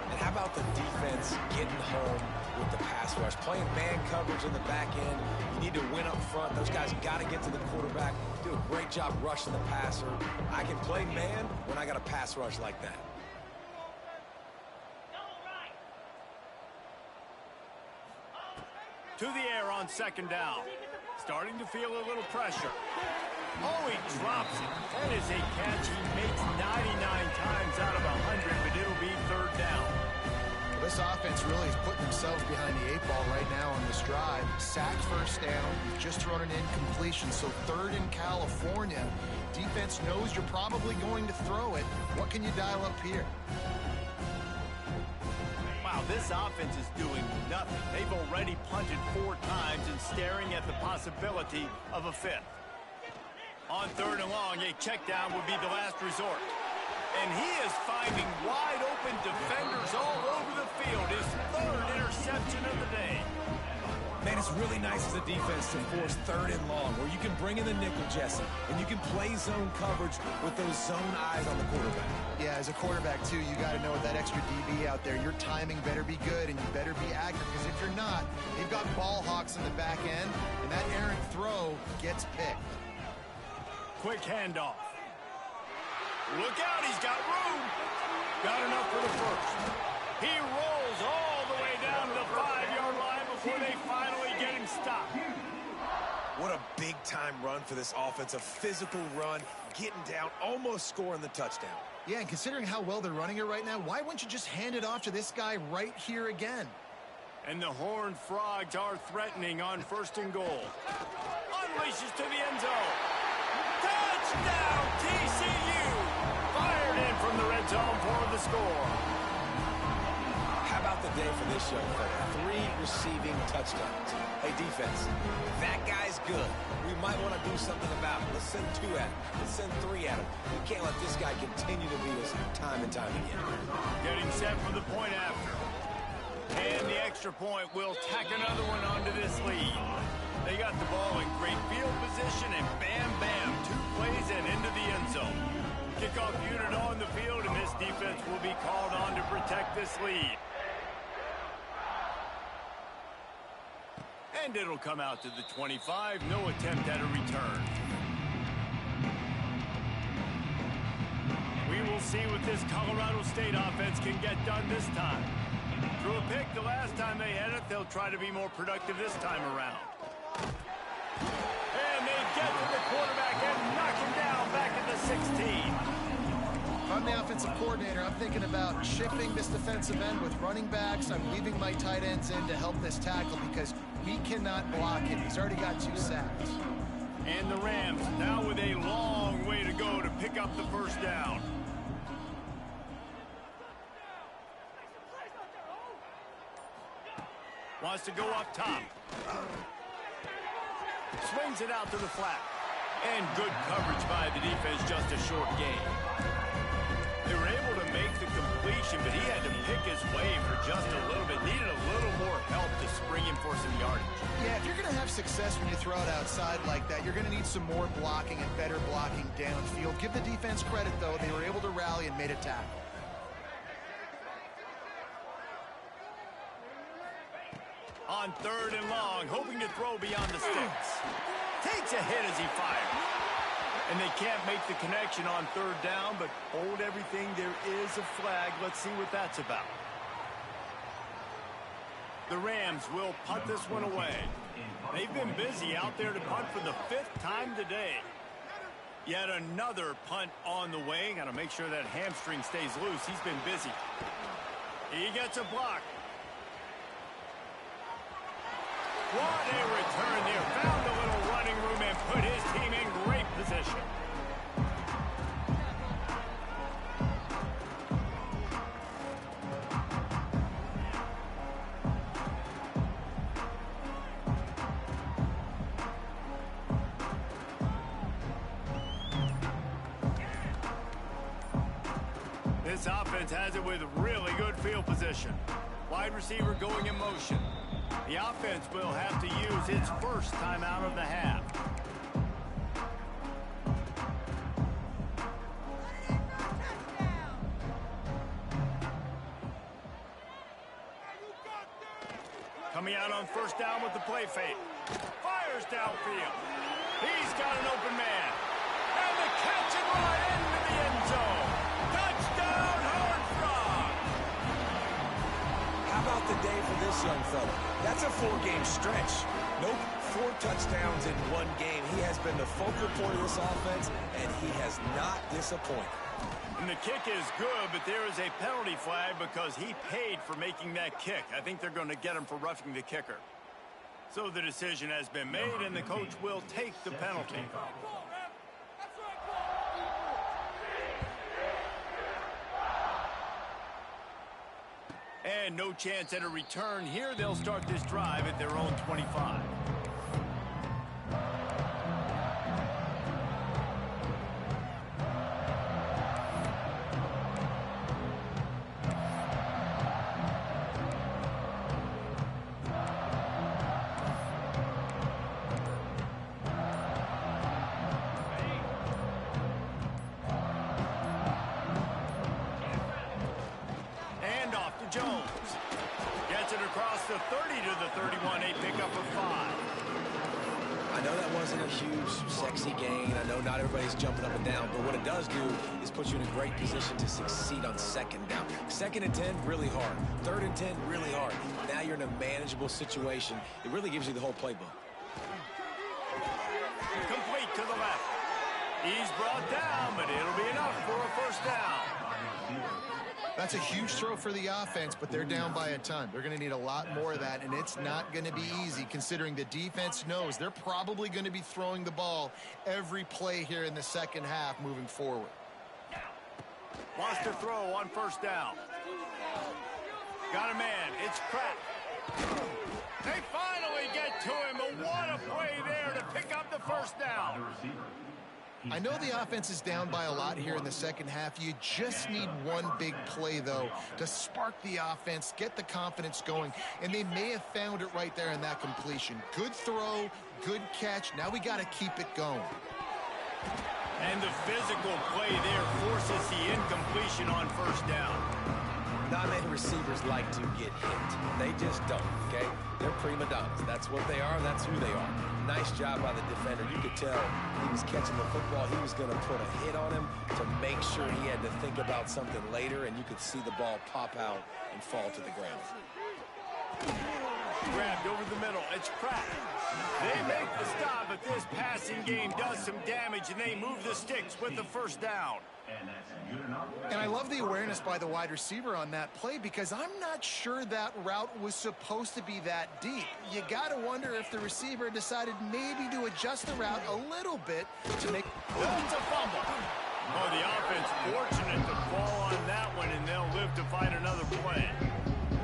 And how about the defense getting home with the pass rush? Playing man coverage in the back end. You need to win up front. Those guys got to get to the quarterback. Do a great job rushing the passer. I can play man when I got a pass rush like that. To the air on second down. Starting to feel a little pressure. Oh, he drops it. That is a catch he makes 99 times out of 100, but it'll be third down. Well, this offense really is putting themselves behind the 8 ball right now on this drive. Sacked first down. You've just thrown an incompletion, so third in California. Defense knows you're probably going to throw it. What can you dial up here? Wow, this offense is doing nothing. They've already punted 4 times and staring at the possibility of a 5th. On third and long, a check down would be the last resort. And he is finding wide open defenders all over the field. His 3rd interception of the day. Man, it's really nice as a defense to force third and long, where you can bring in the nickel, Jesse, and you can play zone coverage with those zone eyes on the quarterback. Yeah, as a quarterback, too, you got to know with that extra DB out there, your timing better be good and you better be accurate, because if you're not, they've got ball hawks in the back end, and that errant throw gets picked. Quick handoff. Look out, he's got room. Got enough for the first. He rolls all the way down to the 5-yard line before they finally get him stopped. What a big-time run for this offense. A physical run, getting down, almost scoring the touchdown. Yeah, and considering how well they're running it right now, why wouldn't you just hand it off to this guy right here again? And the Horned Frogs are threatening on 1st and goal. Unleashes to the end zone. Touchdown, TCU! Fired in from the red zone for the score. How about the day for this young fella? 3 receiving touchdowns. Hey, defense, that guy's good. We might want to do something about it. Let's send 2 at him. Let's send 3 at him. We can't let this guy continue to beat us time and time again. Getting set for the point after. And the extra point will tack another one onto this lead. They got the ball in great field position, and bam, bam, 2 plays and into the end zone. Kickoff unit on the field, and this defense will be called on to protect this lead. And it'll come out to the 25. No attempt at a return. We will see what this Colorado State offense can get done this time. Threw a pick the last time they had it. They'll try to be more productive this time around. And they get to the quarterback and knock him down back at the 16. If I'm the offensive coordinator, I'm thinking about shifting this defensive end with running backs. I'm leaving my tight ends in to help this tackle because we cannot block him. He's already got 2 sacks. And the Rams now with a long way to go to pick up the 1st down. Wants to go up top. Swings it out to the flat. And good coverage by the defense, just a short gain. They were able to make the completion, but he had to pick his way for just a little bit. Needed a little more help to spring him for some yardage. Yeah, if you're going to have success when you throw it outside like that, you're going to need some more blocking and better blocking downfield. Give the defense credit, though. They were able to rally and made a tackle. On 3rd and long, hoping to throw beyond the sticks. Takes a hit as he fires. And they can't make the connection on 3rd down, but hold everything. There is a flag. Let's see what that's about. The Rams will punt this one away. They've been busy out there to punt for the 5th time today. Yet another punt on the way. Got to make sure that hamstring stays loose. He's been busy. He gets a block. What a return there. Found a little running room and put his team in great position. This offense has it with really good field position. Wide receiver going in motion. The offense will have to use its 1st timeout of the half. Coming out on 1st down with the play fake. Fires downfield. He's got an open man. And the catch and run into the end zone. Touchdown, Horned Frogs! How about the day for this young fella? That's a 4-game stretch. Nope, 4 touchdowns in 1 game. He has been the focal point of this offense, and he has not disappointed. And the kick is good, but there is a penalty flag because he paid for making that kick. I think they're going to get him for roughing the kicker. So the decision has been made, and the coach will take the penalty. And no chance at a return here. They'll start this drive at their own 25. Jones gets it across the 30 to the 31, a pickup of 5. I know that wasn't a huge, sexy gain. I know not everybody's jumping up and down, but what it does do is put you in a great position to succeed on 2nd down. 2nd and 10, really hard. 3rd and 10, really hard. Now you're in a manageable situation. It really gives you the whole playbook. to the left. He's brought down, but it'll be enough for a first down. That's a huge throw for the offense, but they're down by a ton. They're going to need a lot more of that, and it's not going to be easy considering the defense knows they're probably going to be throwing the ball every play here in the second half moving forward. Wants to throw on first down. Got a man. It's Pratt. They finally get to him, but what a play there to pick up the first down. I know the offense is down by a lot here in the second half. You just need one big play, though, to spark the offense, get the confidence going, and they may have found it right there in that completion. Good throw, good catch. Now we got to keep it going. And the physical play there forces the incompletion on first down. Not many receivers like to get hit. They just don't, okay? They're prima donnas. That's what they are, and that's who they are. Nice job by the defender. You could tell he was catching the football. He was going to put a hit on him to make sure he had to think about something later, and you could see the ball pop out and fall to the ground. Grabbed over the middle. It's Pratt. They make the stop, but this passing game does some damage, and they move the sticks with the first down. And I love the awareness by the wide receiver on that play because I'm not sure that route was supposed to be that deep. You got to wonder if the receiver decided maybe to adjust the route a little bit to make... That's a fumble. Oh, the offense fortunate to fall on that one, and they'll live to find another play.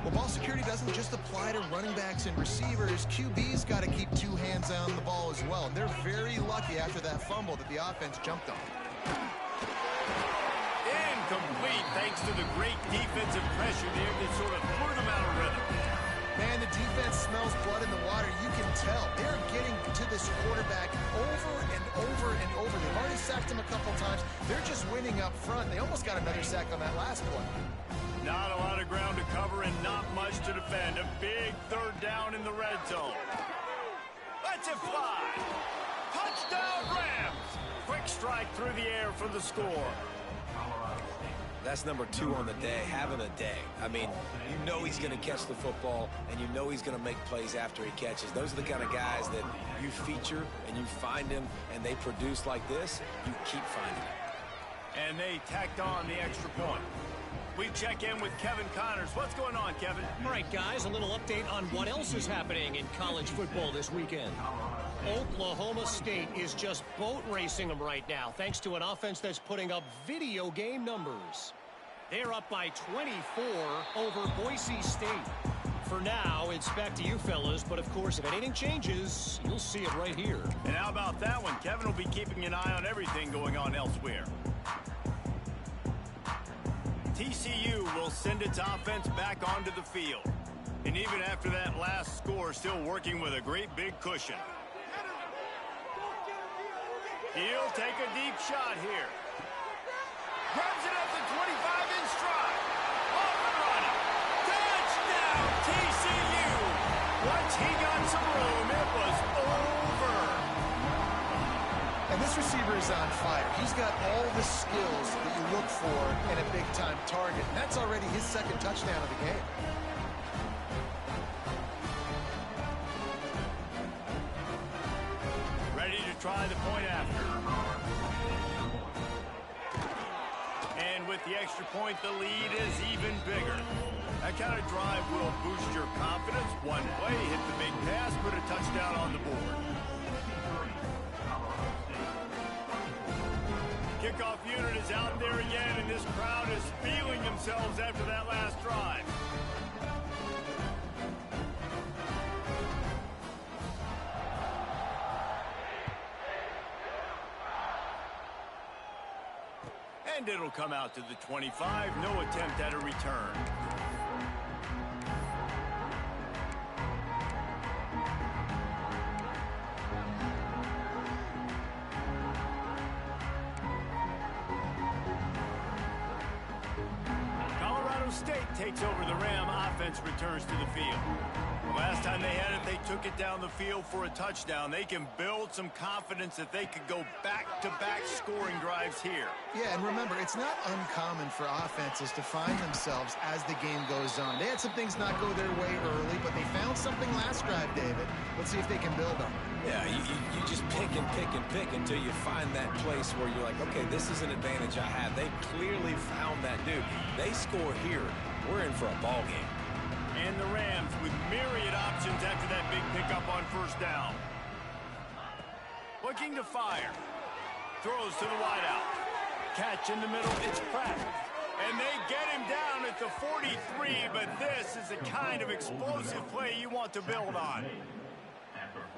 Well, ball security doesn't just apply to running backs and receivers. QB's got to keep two hands on the ball as well. And they're very lucky after that fumble that the offense jumped on. Incomplete thanks to the great defensive pressure there that sort of threw them out of rhythm. Man, the defense smells blood in the water. You can tell. They're getting to this quarterback over and over and over. They've already sacked him a couple times. They're just winning up front. They almost got another sack on that last play. Not a lot of ground to cover and not much to defend. A big third down in the red zone. Let's it fly. Touchdown Rams. Quick strike through the air for the score. That's number 2 on the day, having a day. I mean, you know he's going to catch the football, and you know he's going to make plays after he catches. Those are the kind of guys that you feature, and you find them, and they produce like this, you keep finding them. And they tacked on the extra point. We check in with Kevin Connors. What's going on, Kevin? All right, guys, a little update on what else is happening in college football this weekend. Oklahoma State is just boat racing them right now, thanks to an offense that's putting up video game numbers. They're up by 24 over Boise State. For now, it's back to you fellas, but of course, if anything changes, you'll see it right here. And how about that one? Kevin will be keeping an eye on everything going on elsewhere. TCU will send its offense back onto the field. And even after that last score, still working with a great big cushion. He'll take a deep shot here. Grabs it up to 25 in stride. Off and running. Touchdown, TCU. Once he got some room, it was over. And this receiver is on fire. He's got all the skills that you look for in a big-time target. And that's already his second touchdown of the game. Ready to try the point after. And with the extra point, the lead is even bigger. That kind of drive will boost your confidence. One play, hit the big pass, put a touchdown on the board. Kickoff unit is out there again, and this crowd is feeling themselves after that last drive. And it'll come out to the 25. No attempt at a return. Colorado State takes over the Ram. Offense returns to the field. The last time they had it, they took it down the field for a touchdown. They can build some confidence that they could go back-to-back scoring drives here. Yeah, and remember, it's not uncommon for offenses to find themselves as the game goes on. They had some things not go their way early, but they found something last drive, David. Let's see if they can build on it. Yeah, you just pick and pick and pick until you find that place where you're like, okay, this is an advantage I have. They clearly found that dude. They score here. We're in for a ball game. And the Rams with myriad options after that big pickup on first down. Looking to fire. Throws to the wideout. Catch in the middle. It's Pratt. And they get him down at the 43, but this is the kind of explosive play you want to build on.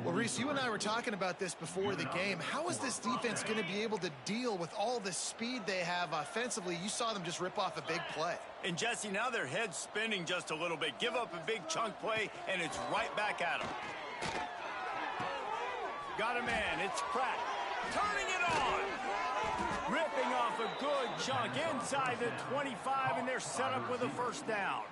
Well, Reese, you and I were talking about this before the game. How is this defense going to be able to deal with all the speed they have offensively? You saw them just rip off a big play. And, Jesse, now their head's spinning just a little bit. Give up a big chunk play, and it's right back at them. Got a man. It's Pratt. Turning it on. Ripping off a good chunk inside the 25, and they're set up with a first down.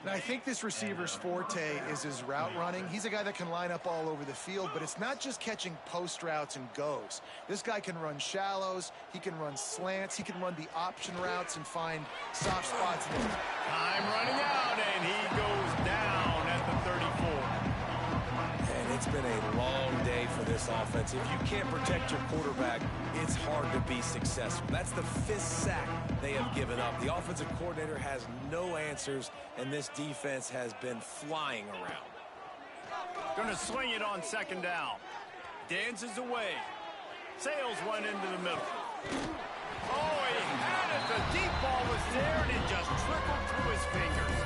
And I think this receiver's forte is his route running. He's a guy that can line up all over the field, but it's not just catching post routes and goes. This guy can run shallows, he can run slants, he can run the option routes and find soft spots. Time running out, and he goes down at the 34. And it's been a long day for this offense. If you can't protect your quarterback, it's hard to be successful. That's the 5th sack they have given up. The offensive coordinator has no answers, and this defense has been flying around. Going to swing it on second down. Dances away. Sails one into the middle. Oh, he had it. The deep ball was there, and it just trickled through his fingers.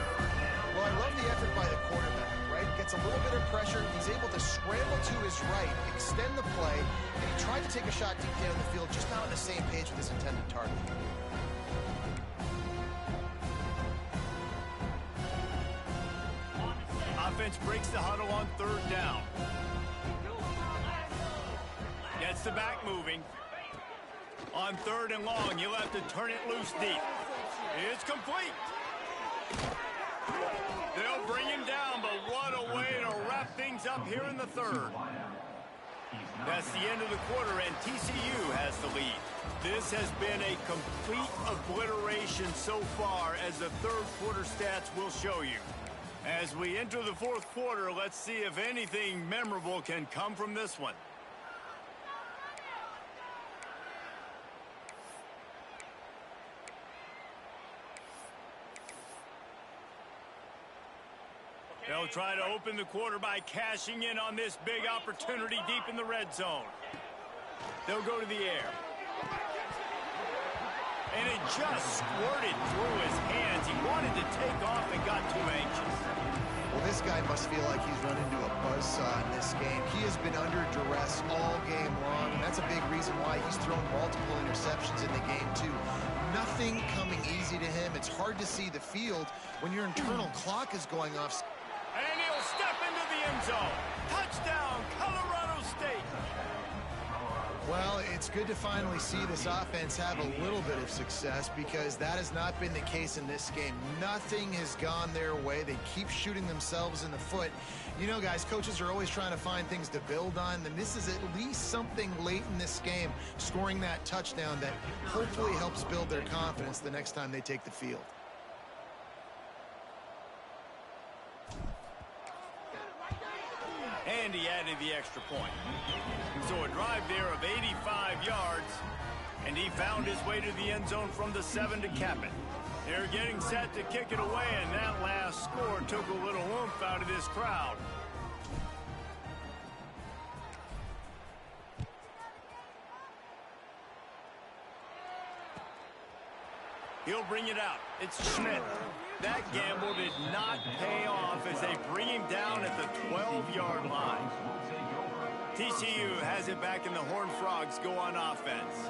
Well, I love the effort by the quarterback, right? Gets a little bit of pressure. He's able to scramble to his right, extend the play, and he tried to take a shot deep down the field, just not on the same page with his intended target. Offense breaks the huddle on third down. Gets the back moving. On third and long, you'll have to turn it loose deep. It's complete. They'll bring him down, but what a way to wrap things up here in the third. That's the end of the quarter, and TCU has the lead. This has been a complete obliteration so far, as the third quarter stats will show you. As we enter the fourth quarter, let's see if anything memorable can come from this one. They'll try to open the quarter by cashing in on this big opportunity deep in the red zone. They'll go to the air. And it just squirted through his hands. He wanted to take off and got too anxious. Well, this guy must feel like he's run into a buzzsaw in this game. He has been under duress all game long, and that's a big reason why he's thrown multiple interceptions in the game, too. Nothing coming easy to him. It's hard to see the field when your internal clock is going off. And he'll step into the end zone. Touchdown, Colorado State. Well, it's good to finally see this offense have a little bit of success, because that has not been the case in this game. Nothing has gone their way. They keep shooting themselves in the foot. You know, guys, coaches are always trying to find things to build on, and this is at least something late in this game, scoring that touchdown that hopefully helps build their confidence the next time they take the field. And he added the extra point. So a drive there of 85 yards, and he found his way to the end zone from the 7 to cap it. They're getting set to kick it away, and that last score took a little oomph out of this crowd. He'll bring it out. It's Schmidt. That gamble did not pay off as they bring him down at the 12-yard line. TCU has it back, and the Horned Frogs go on offense.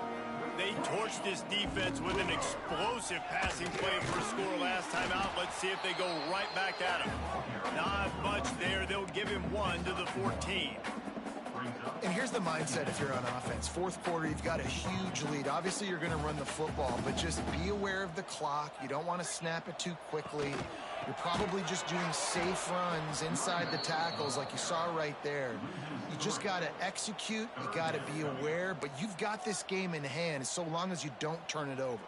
They torched this defense with an explosive passing play for a score last time out. Let's see if they go right back at him. Not much there. They'll give him 1 to the 14. And here's the mindset if you're on offense. Fourth quarter, you've got a huge lead. Obviously, you're going to run the football, but just be aware of the clock. You don't want to snap it too quickly. You're probably just doing safe runs inside the tackles like you saw right there. You just got to execute. You got to be aware, but you've got this game in hand so long as you don't turn it over.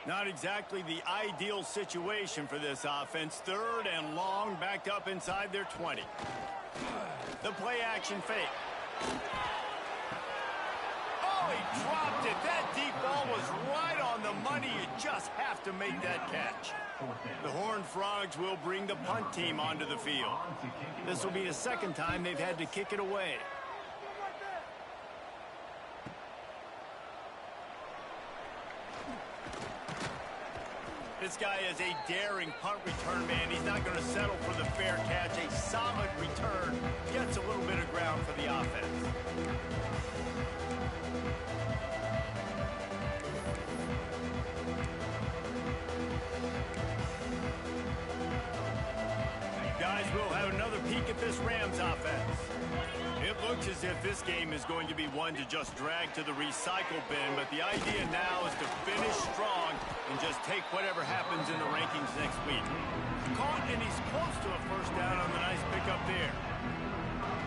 Not exactly the ideal situation for this offense. 3rd and long, backed up inside their 20. The play action fake. Oh, he dropped it. That deep ball was right on the money. You just have to make that catch. The Horned Frogs will bring the punt team onto the field. This will be the 2nd time they've had to kick it away. This guy is a daring punt return man. He's not going to settle for the fair catch. A solid return gets a little bit of ground for the offense. Guys, we'll have another peek at this Rams offense. It looks as if this game is going to be one to just drag to the recycle bin, but the idea now is to finish strong and just take whatever happens in the rankings next week. Caught, and he's close to a 1st down on the nice pickup there.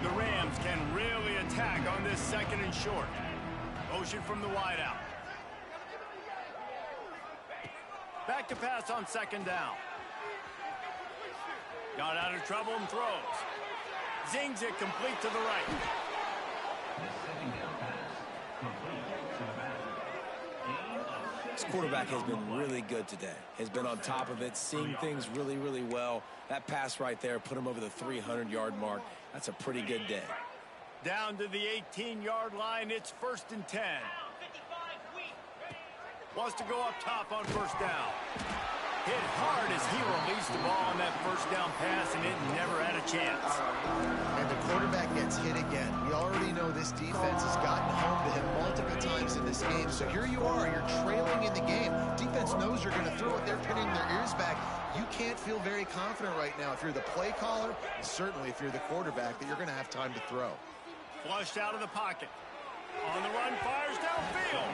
The Rams can really attack on this 2nd and short. Motion from the wideout. Back to pass on 2nd down. Got out of trouble and throws. Zings it complete to the right. This quarterback has been really good today. Has been on top of it, seeing things really, really well. That pass right there put him over the 300-yard mark. That's a pretty good day. Down to the 18-yard line. It's 1st and 10. Wants to go up top on 1st down. Hit hard as he released the ball on that 1st down pass, and it never had a chance. And the quarterback gets hit again. We already know this defense has gotten home to him multiple times in this game. So here you are, you're trailing in the game. Defense knows you're going to throw it. They're pinning their ears back. You can't feel very confident right now if you're the play caller, and certainly if you're the quarterback, that you're going to have time to throw. Flushed out of the pocket. On the run, fires downfield.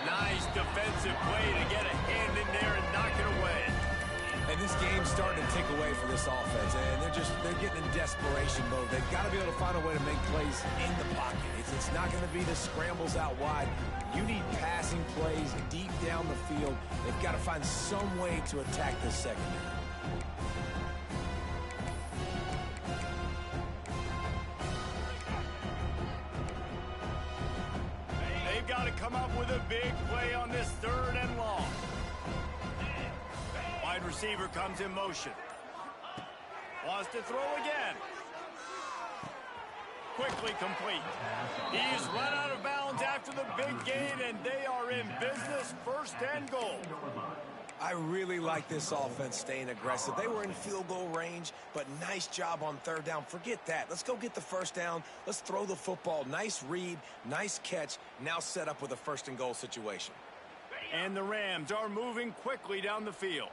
Nice defensive play to get a hand in there and knock it away. And this game's starting to tick away for this offense, and they're getting in desperation mode. They've got to be able to find a way to make plays in the pocket. It's not going to be the scrambles out wide. You need passing plays deep down the field. They've got to find some way to attack this secondary. Got to come up with a big play on this 3rd and long. Wide receiver comes in motion. Wants to throw again. Quickly complete. He's run out of bounds after the big gain, and they are in business. 1st and goal. I really like this offense staying aggressive. They were in field goal range, but nice job on 3rd down. Forget that. Let's go get the 1st down. Let's throw the football. Nice read, nice catch. Now set up with a 1st and goal situation. And the Rams are moving quickly down the field.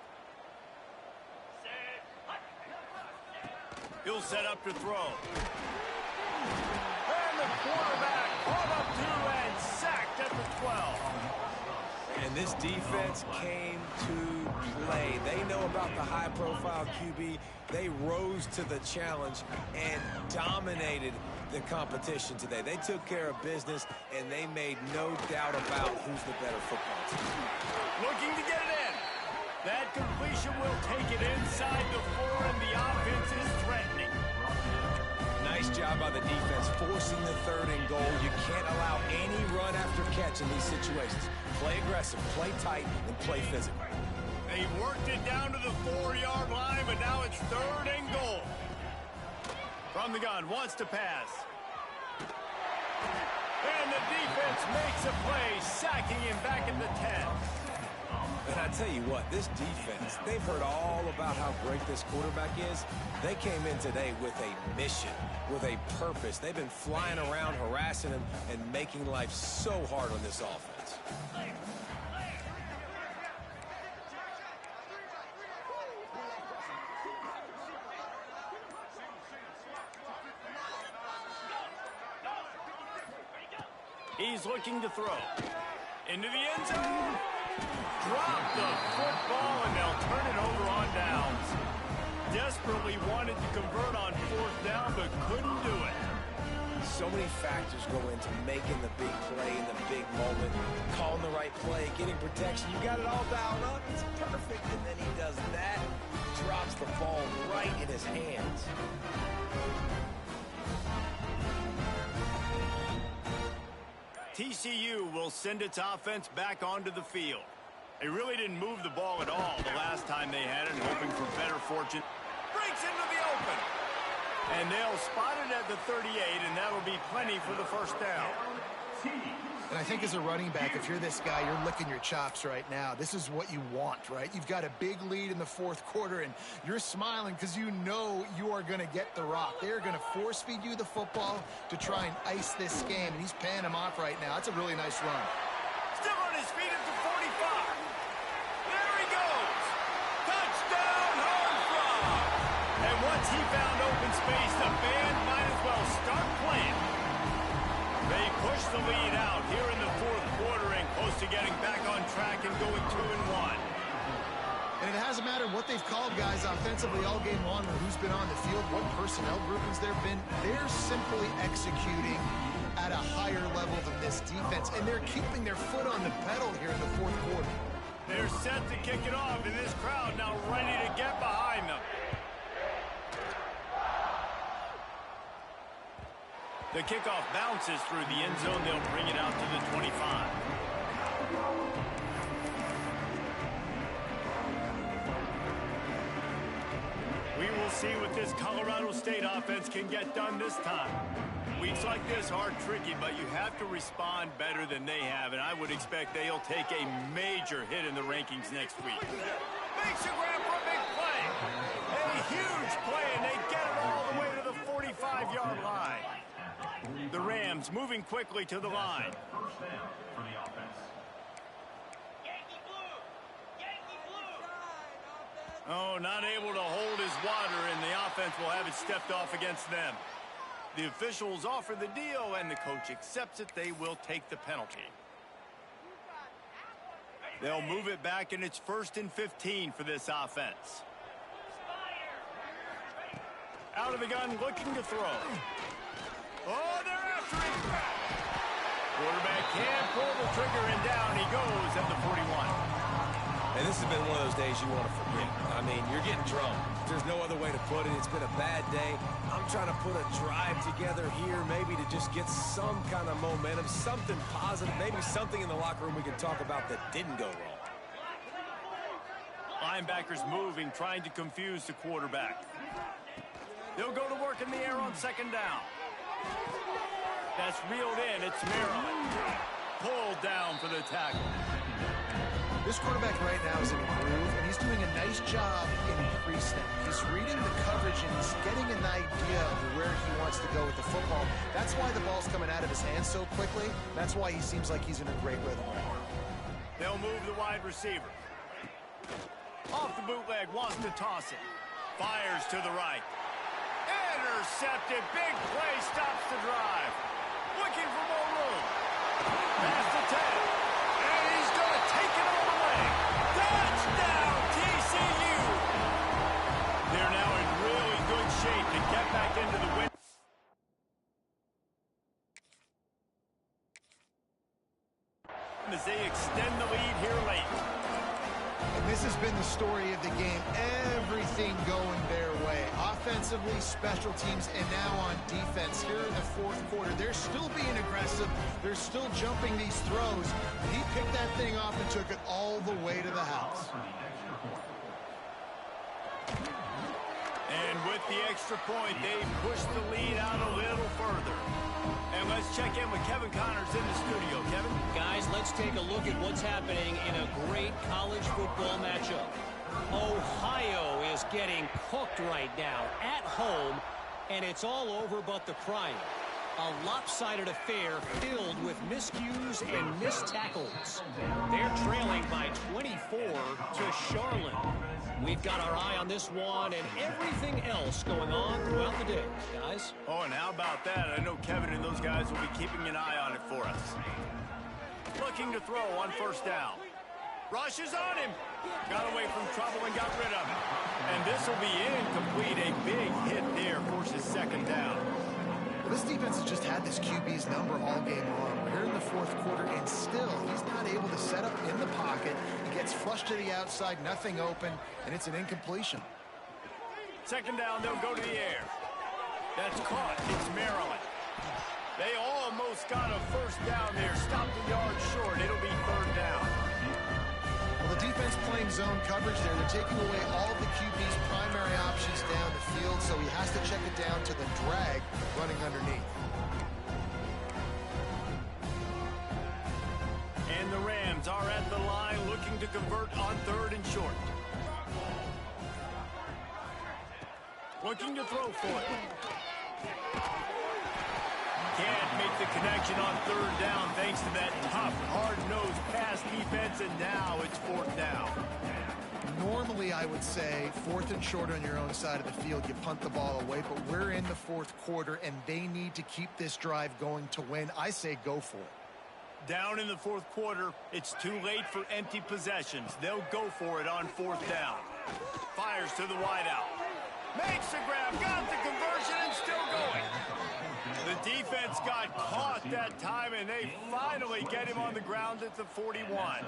He'll set up to throw. And the quarterback caught up to and sacked at the 12. And this defense came to play. They know about the high-profile QB. They rose to the challenge and dominated the competition today. They took care of business, and they made no doubt about who's the better football team. Looking to get it in. That completion will take it inside the 4, and the offense is threatening. Nice job by the defense forcing the 3rd and goal. You can't allow any run after catch in these situations. Play aggressive, play tight, and play physical. They've worked it down to the 4-yard line, but now it's 3rd and goal. From the gun, wants to pass. And the defense makes a play, sacking him back at the 10. And I tell you what, this defense, they've heard all about how great this quarterback is. They came in today with a mission, with a purpose. They've been flying around, harassing him, and making life so hard on this offense. He's looking to throw. Into the end zone. Drop the football, and they'll turn it over on downs. Desperately wanted to convert on 4th down, but couldn't do it. So many factors go into making the big play in the big moment, calling the right play, getting protection. You got it all dialed up. It's perfect. And then he does that, drops the ball right in his hands. TCU will send its offense back onto the field. They really didn't move the ball at all the last time they had it, hoping for better fortune. Breaks into the open. And they'll spot it at the 38, and that'll be plenty for the first down. And I think as a running back, if you're this guy, you're licking your chops right now. This is what you want, right? You've got a big lead in the fourth quarter, and you're smiling because you know you are going to get the rock. They're going to force feed you the football to try and ice this game, and he's paying them off right now. That's a really nice run. Still on his feet at the 45. There he goes. Touchdown, Horned Frog. And once he found open space, the band might as well start playing. They push the lead out here in the fourth quarter and close to getting back on track and going 2-1. And it hasn't mattered what they've called guys offensively all game long or who's been on the field, what personnel groupings there have been. They're simply executing at a higher level than this defense, and they're keeping their foot on the pedal here in the fourth quarter. They're set to kick it off, and this crowd now ready to get behind them. The kickoff bounces through the end zone. They'll bring it out to the 25. We will see what this Colorado State offense can get done this time. Weeks like this are tricky, but you have to respond better than they have, and I would expect they'll take a major hit in the rankings next week. Makes a grab for a big play. A huge play, and they get it all the way to the 45-yard line. The Rams moving quickly to the line. First down for the offense. Oh, not able to hold his water, and the offense will have it stepped off against them. The officials offer the deal, and the coach accepts it. They will take the penalty. They'll move it back, and it's 1st and 15 for this offense. Out of the gun, looking to throw. Oh, they're after him. Quarterback can't pull the trigger, and down he goes at the 41. And this has been one of those days you want to forget. I mean, you're getting drunk. There's no other way to put it. It's been a bad day. I'm trying to put a drive together here, maybe to just get some kind of momentum, something positive, maybe something in the locker room we can talk about that didn't go wrong. Linebackers moving, trying to confuse the quarterback. They'll go to work in the air on 2nd down. That's reeled in. It's Maryland. Pulled down for the tackle. This quarterback right now is in a groove, and he's doing a nice job in pre-snap. He's reading the coverage, and he's getting an idea of where he wants to go with the football. That's why the ball's coming out of his hands so quickly. That's why he seems like he's in a great rhythm. They'll move the wide receiver. Off the bootleg, wants to toss it. Fires to the right. Intercepted. Big play, stops the drive. Looking for more room. Past the 10. And he's going to take it all the way. Touchdown, TCU. They're now in really good shape to get back into the win. As they extend the lead here late. And this has been the story of the game. Everything going their way. Offensively, special teams, and now on defense here in the fourth quarter. They're still being aggressive. They're still jumping these throws. He picked that thing off and took it all the way to the house. And with the extra point, they push the lead out a little further. And let's check in with Kevin Connors in the studio. Kevin? Guys, let's take a look at what's happening in a great college football matchup. Ohio is getting cooked right now at home, and it's all over but the crying. A lopsided affair filled with miscues and missed tackles. They're trailing by 24 to Charlotte. We've got our eye on this one and everything else going on throughout the day, guys. Oh, and how about that? I know Kevin and those guys will be keeping an eye on it for us. Looking to throw on 1st down. Rushes on him. Got away from trouble and got rid of it. And this will be incomplete. A big hit there forces 2nd down. This defense has just had this QB's number all game long. We're here in the fourth quarter, and still, he's not able to set up in the pocket. He gets flushed to the outside, nothing open, and it's an incompletion. Second down, they'll go to the air. That's caught. It's Maryland. They almost got a first down there. Stopped a yard short. It'll be third down. Well, the defense playing zone coverage there. They're taking away all of the QB's primary options down the field, so he has to check it down to the drag running underneath. And the Rams are at the line looking to convert on third and short. Looking to throw for it. Can't make the connection on third down thanks to that tough, hard-nosed pass defense, and now it's fourth down. Normally, I would say fourth and short on your own side of the field, you punt the ball away, but we're in the fourth quarter, and they need to keep this drive going to win. I say go for it. Down in the fourth quarter, it's too late for empty possessions. They'll go for it on fourth down. Fires to the wideout. Makes the grab, got the conversion, and still going. The defense got caught that time, and they finally get him on the ground at the 41.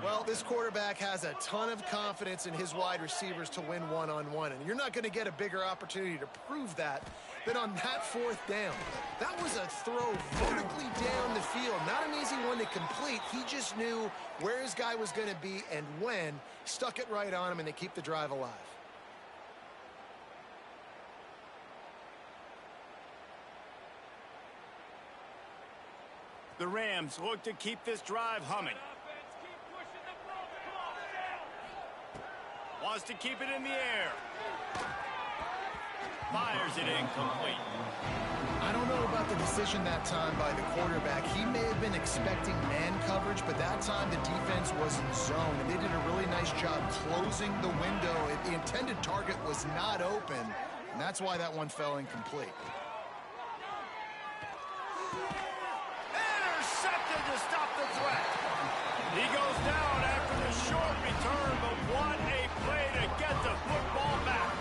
Well, this quarterback has a ton of confidence in his wide receivers to win one-on-one, and you're not going to get a bigger opportunity to prove that than on that fourth down. That was a throw vertically down the field. Not an easy one to complete. He just knew where his guy was going to be and when. Stuck it right on him, and they keep the drive alive. The Rams look to keep this drive humming. Wants to keep it in the air. Fires it incomplete. I don't know about the decision that time by the quarterback. He may have been expecting man coverage, but that time the defense was in zone, and they did a really nice job closing the window. The intended target was not open, and that's why that one fell incomplete. Intercepted to stop the threat. He goes down after the short return, but what a play to get the football back.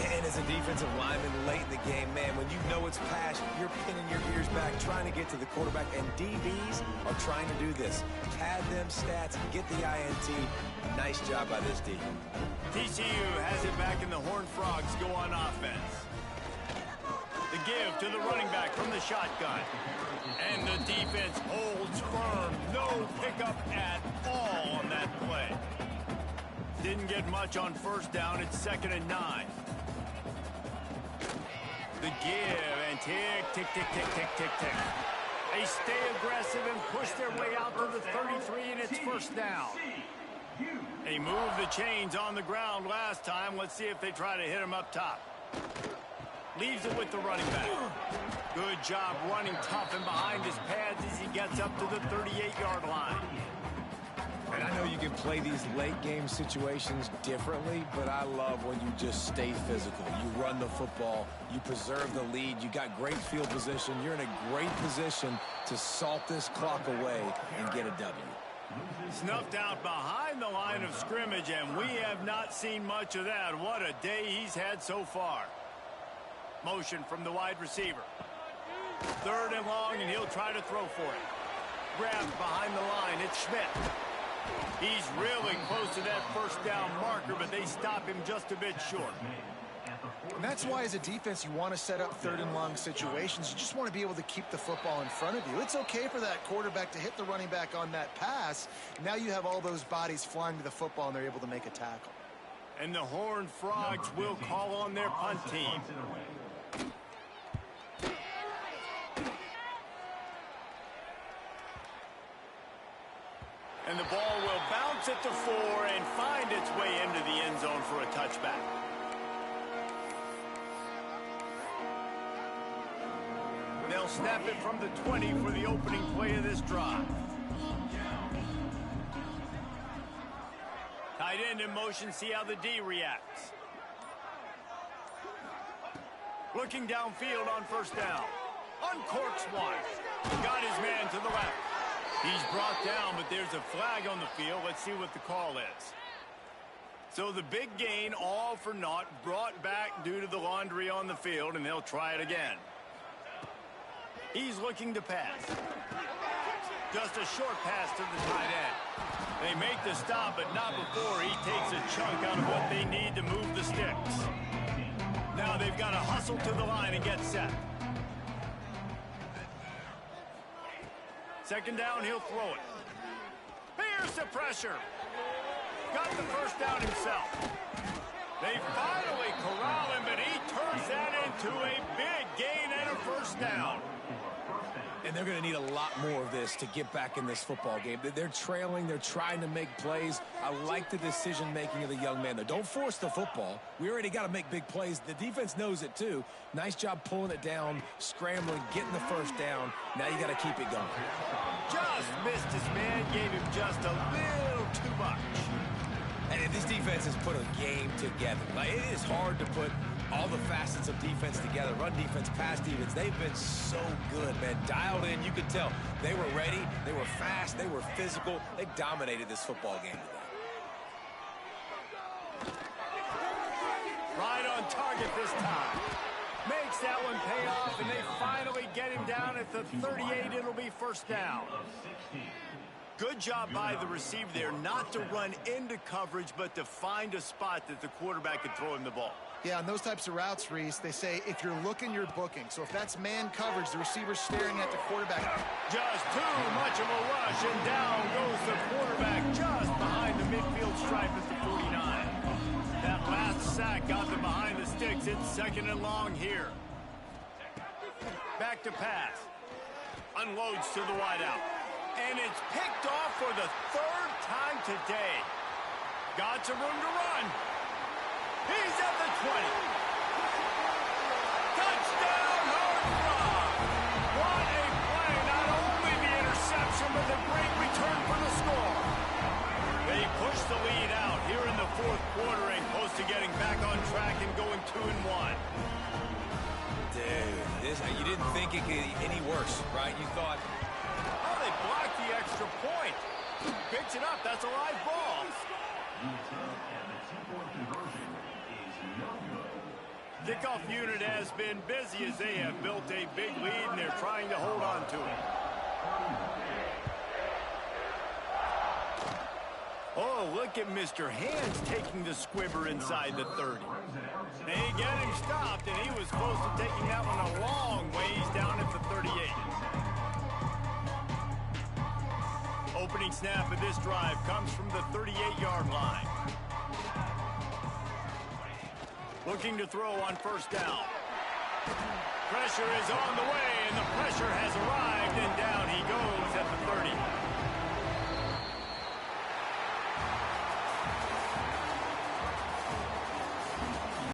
And as a defensive lineman late in the game, man, when you know it's pass, you're pinning your ears back, trying to get to the quarterback, and DBs are trying to do this. Pad them stats, get the INT. Nice job by this D. TCU has it back, and the Horned Frogs go on offense. The give to the running back from the shotgun. And the defense holds firm. No pickup at all on that play. Didn't get much on first down. It's 2nd and 9. The give, and tick, tick, tick, tick, tick, tick, tick. They stay aggressive and push their way out to the 33, and it's first down. They moved the chains on the ground last time. Let's see if they try to hit him up top. Leaves it with the running back. Good job running tough and behind his pads as he gets up to the 38-yard line. And I know you can play these late game situations differently, but I love when you just stay physical. You run the football, you preserve the lead, you got great field position, you're in a great position to salt this clock away and get a W. Snuffed out behind the line of scrimmage, and we have not seen much of that. What a day he's had so far. Motion from the wide receiver. 3rd and long, and he'll try to throw for it. Grabbed behind the line. It's Schmidt. He's really close to that first down marker, but they stop him just a bit short. And that's why, as a defense, you want to set up 3rd and long situations. You just want to be able to keep the football in front of you. It's okay for that quarterback to hit the running back on that pass. Now you have all those bodies flying to the football, and they're able to make a tackle. And the Horned Frogs will call on their punt team. And the ball will bounce at the 4 and find its way into the end zone for a touchback. They'll snap it from the 20 for the opening play of this drive. Tight end in motion, see how the D reacts. Looking downfield on first down. Uncorks one. Got his man to the left. He's brought down, but there's a flag on the field. Let's see what the call is. So the big gain, all for naught, brought back due to the laundry on the field, and they'll try it again. He's looking to pass. Just a short pass to the tight end. They make the stop, but not before he takes a chunk out of what they need to move the sticks. Now they've got to hustle to the line and get set. Second down, he'll throw it. Here's the pressure. Got the first down himself. They finally corral him, but he turns that into a big gain and a first down. And they're going to need a lot more of this to get back in this football game. They're trailing. They're trying to make plays. I like the decision-making of the young man, though. Don't force the football. We already got to make big plays. The defense knows it, too. Nice job pulling it down, scrambling, getting the first down. Now you got to keep it going. Just missed his man, gave him just a little too much. And this defense has put a game together. Like, it is hard to put all the facets of defense together. Run defense, pass defense. They've been so good, man. Dialed in. You could tell they were ready. They were fast. They were physical. They dominated this football game today. Right on target this time. Makes that one pay off, and they finally get him down at the 38. It'll be first down. Good job by the receiver there, not to run into coverage, but to find a spot that the quarterback could throw him the ball. Yeah, on those types of routes, Reese, they say if you're looking, you're booking. So if that's man coverage, the receiver's staring at the quarterback. Just too much of a rush, and down goes the quarterback just behind the midfield stripe at the 49. That last sack got them behind the sticks. It's second and long here. Back to pass. Unloads to the wideout. And it's picked off for the third time today. Got some room to run. He's at the 20. Touchdown, Hornfrog. What a play. Not only the interception, but the great return for the score. They push the lead out here in the fourth quarter and close to getting back on track and going 2-1. Dude, you didn't think it could get any worse, right? You thought... Oh, they blocked the extra point. Picks it up. That's a live ball. Kickoff unit has been busy as they have built a big lead, and they're trying to hold on to it. Oh, look at Mr. Hands taking the squibber inside the 30. They get him stopped, and he was close to taking that one a long ways down at the 38. Opening snap of this drive comes from the 38-yard line. Looking to throw on first down. Pressure is on the way, and the pressure has arrived, and down he goes at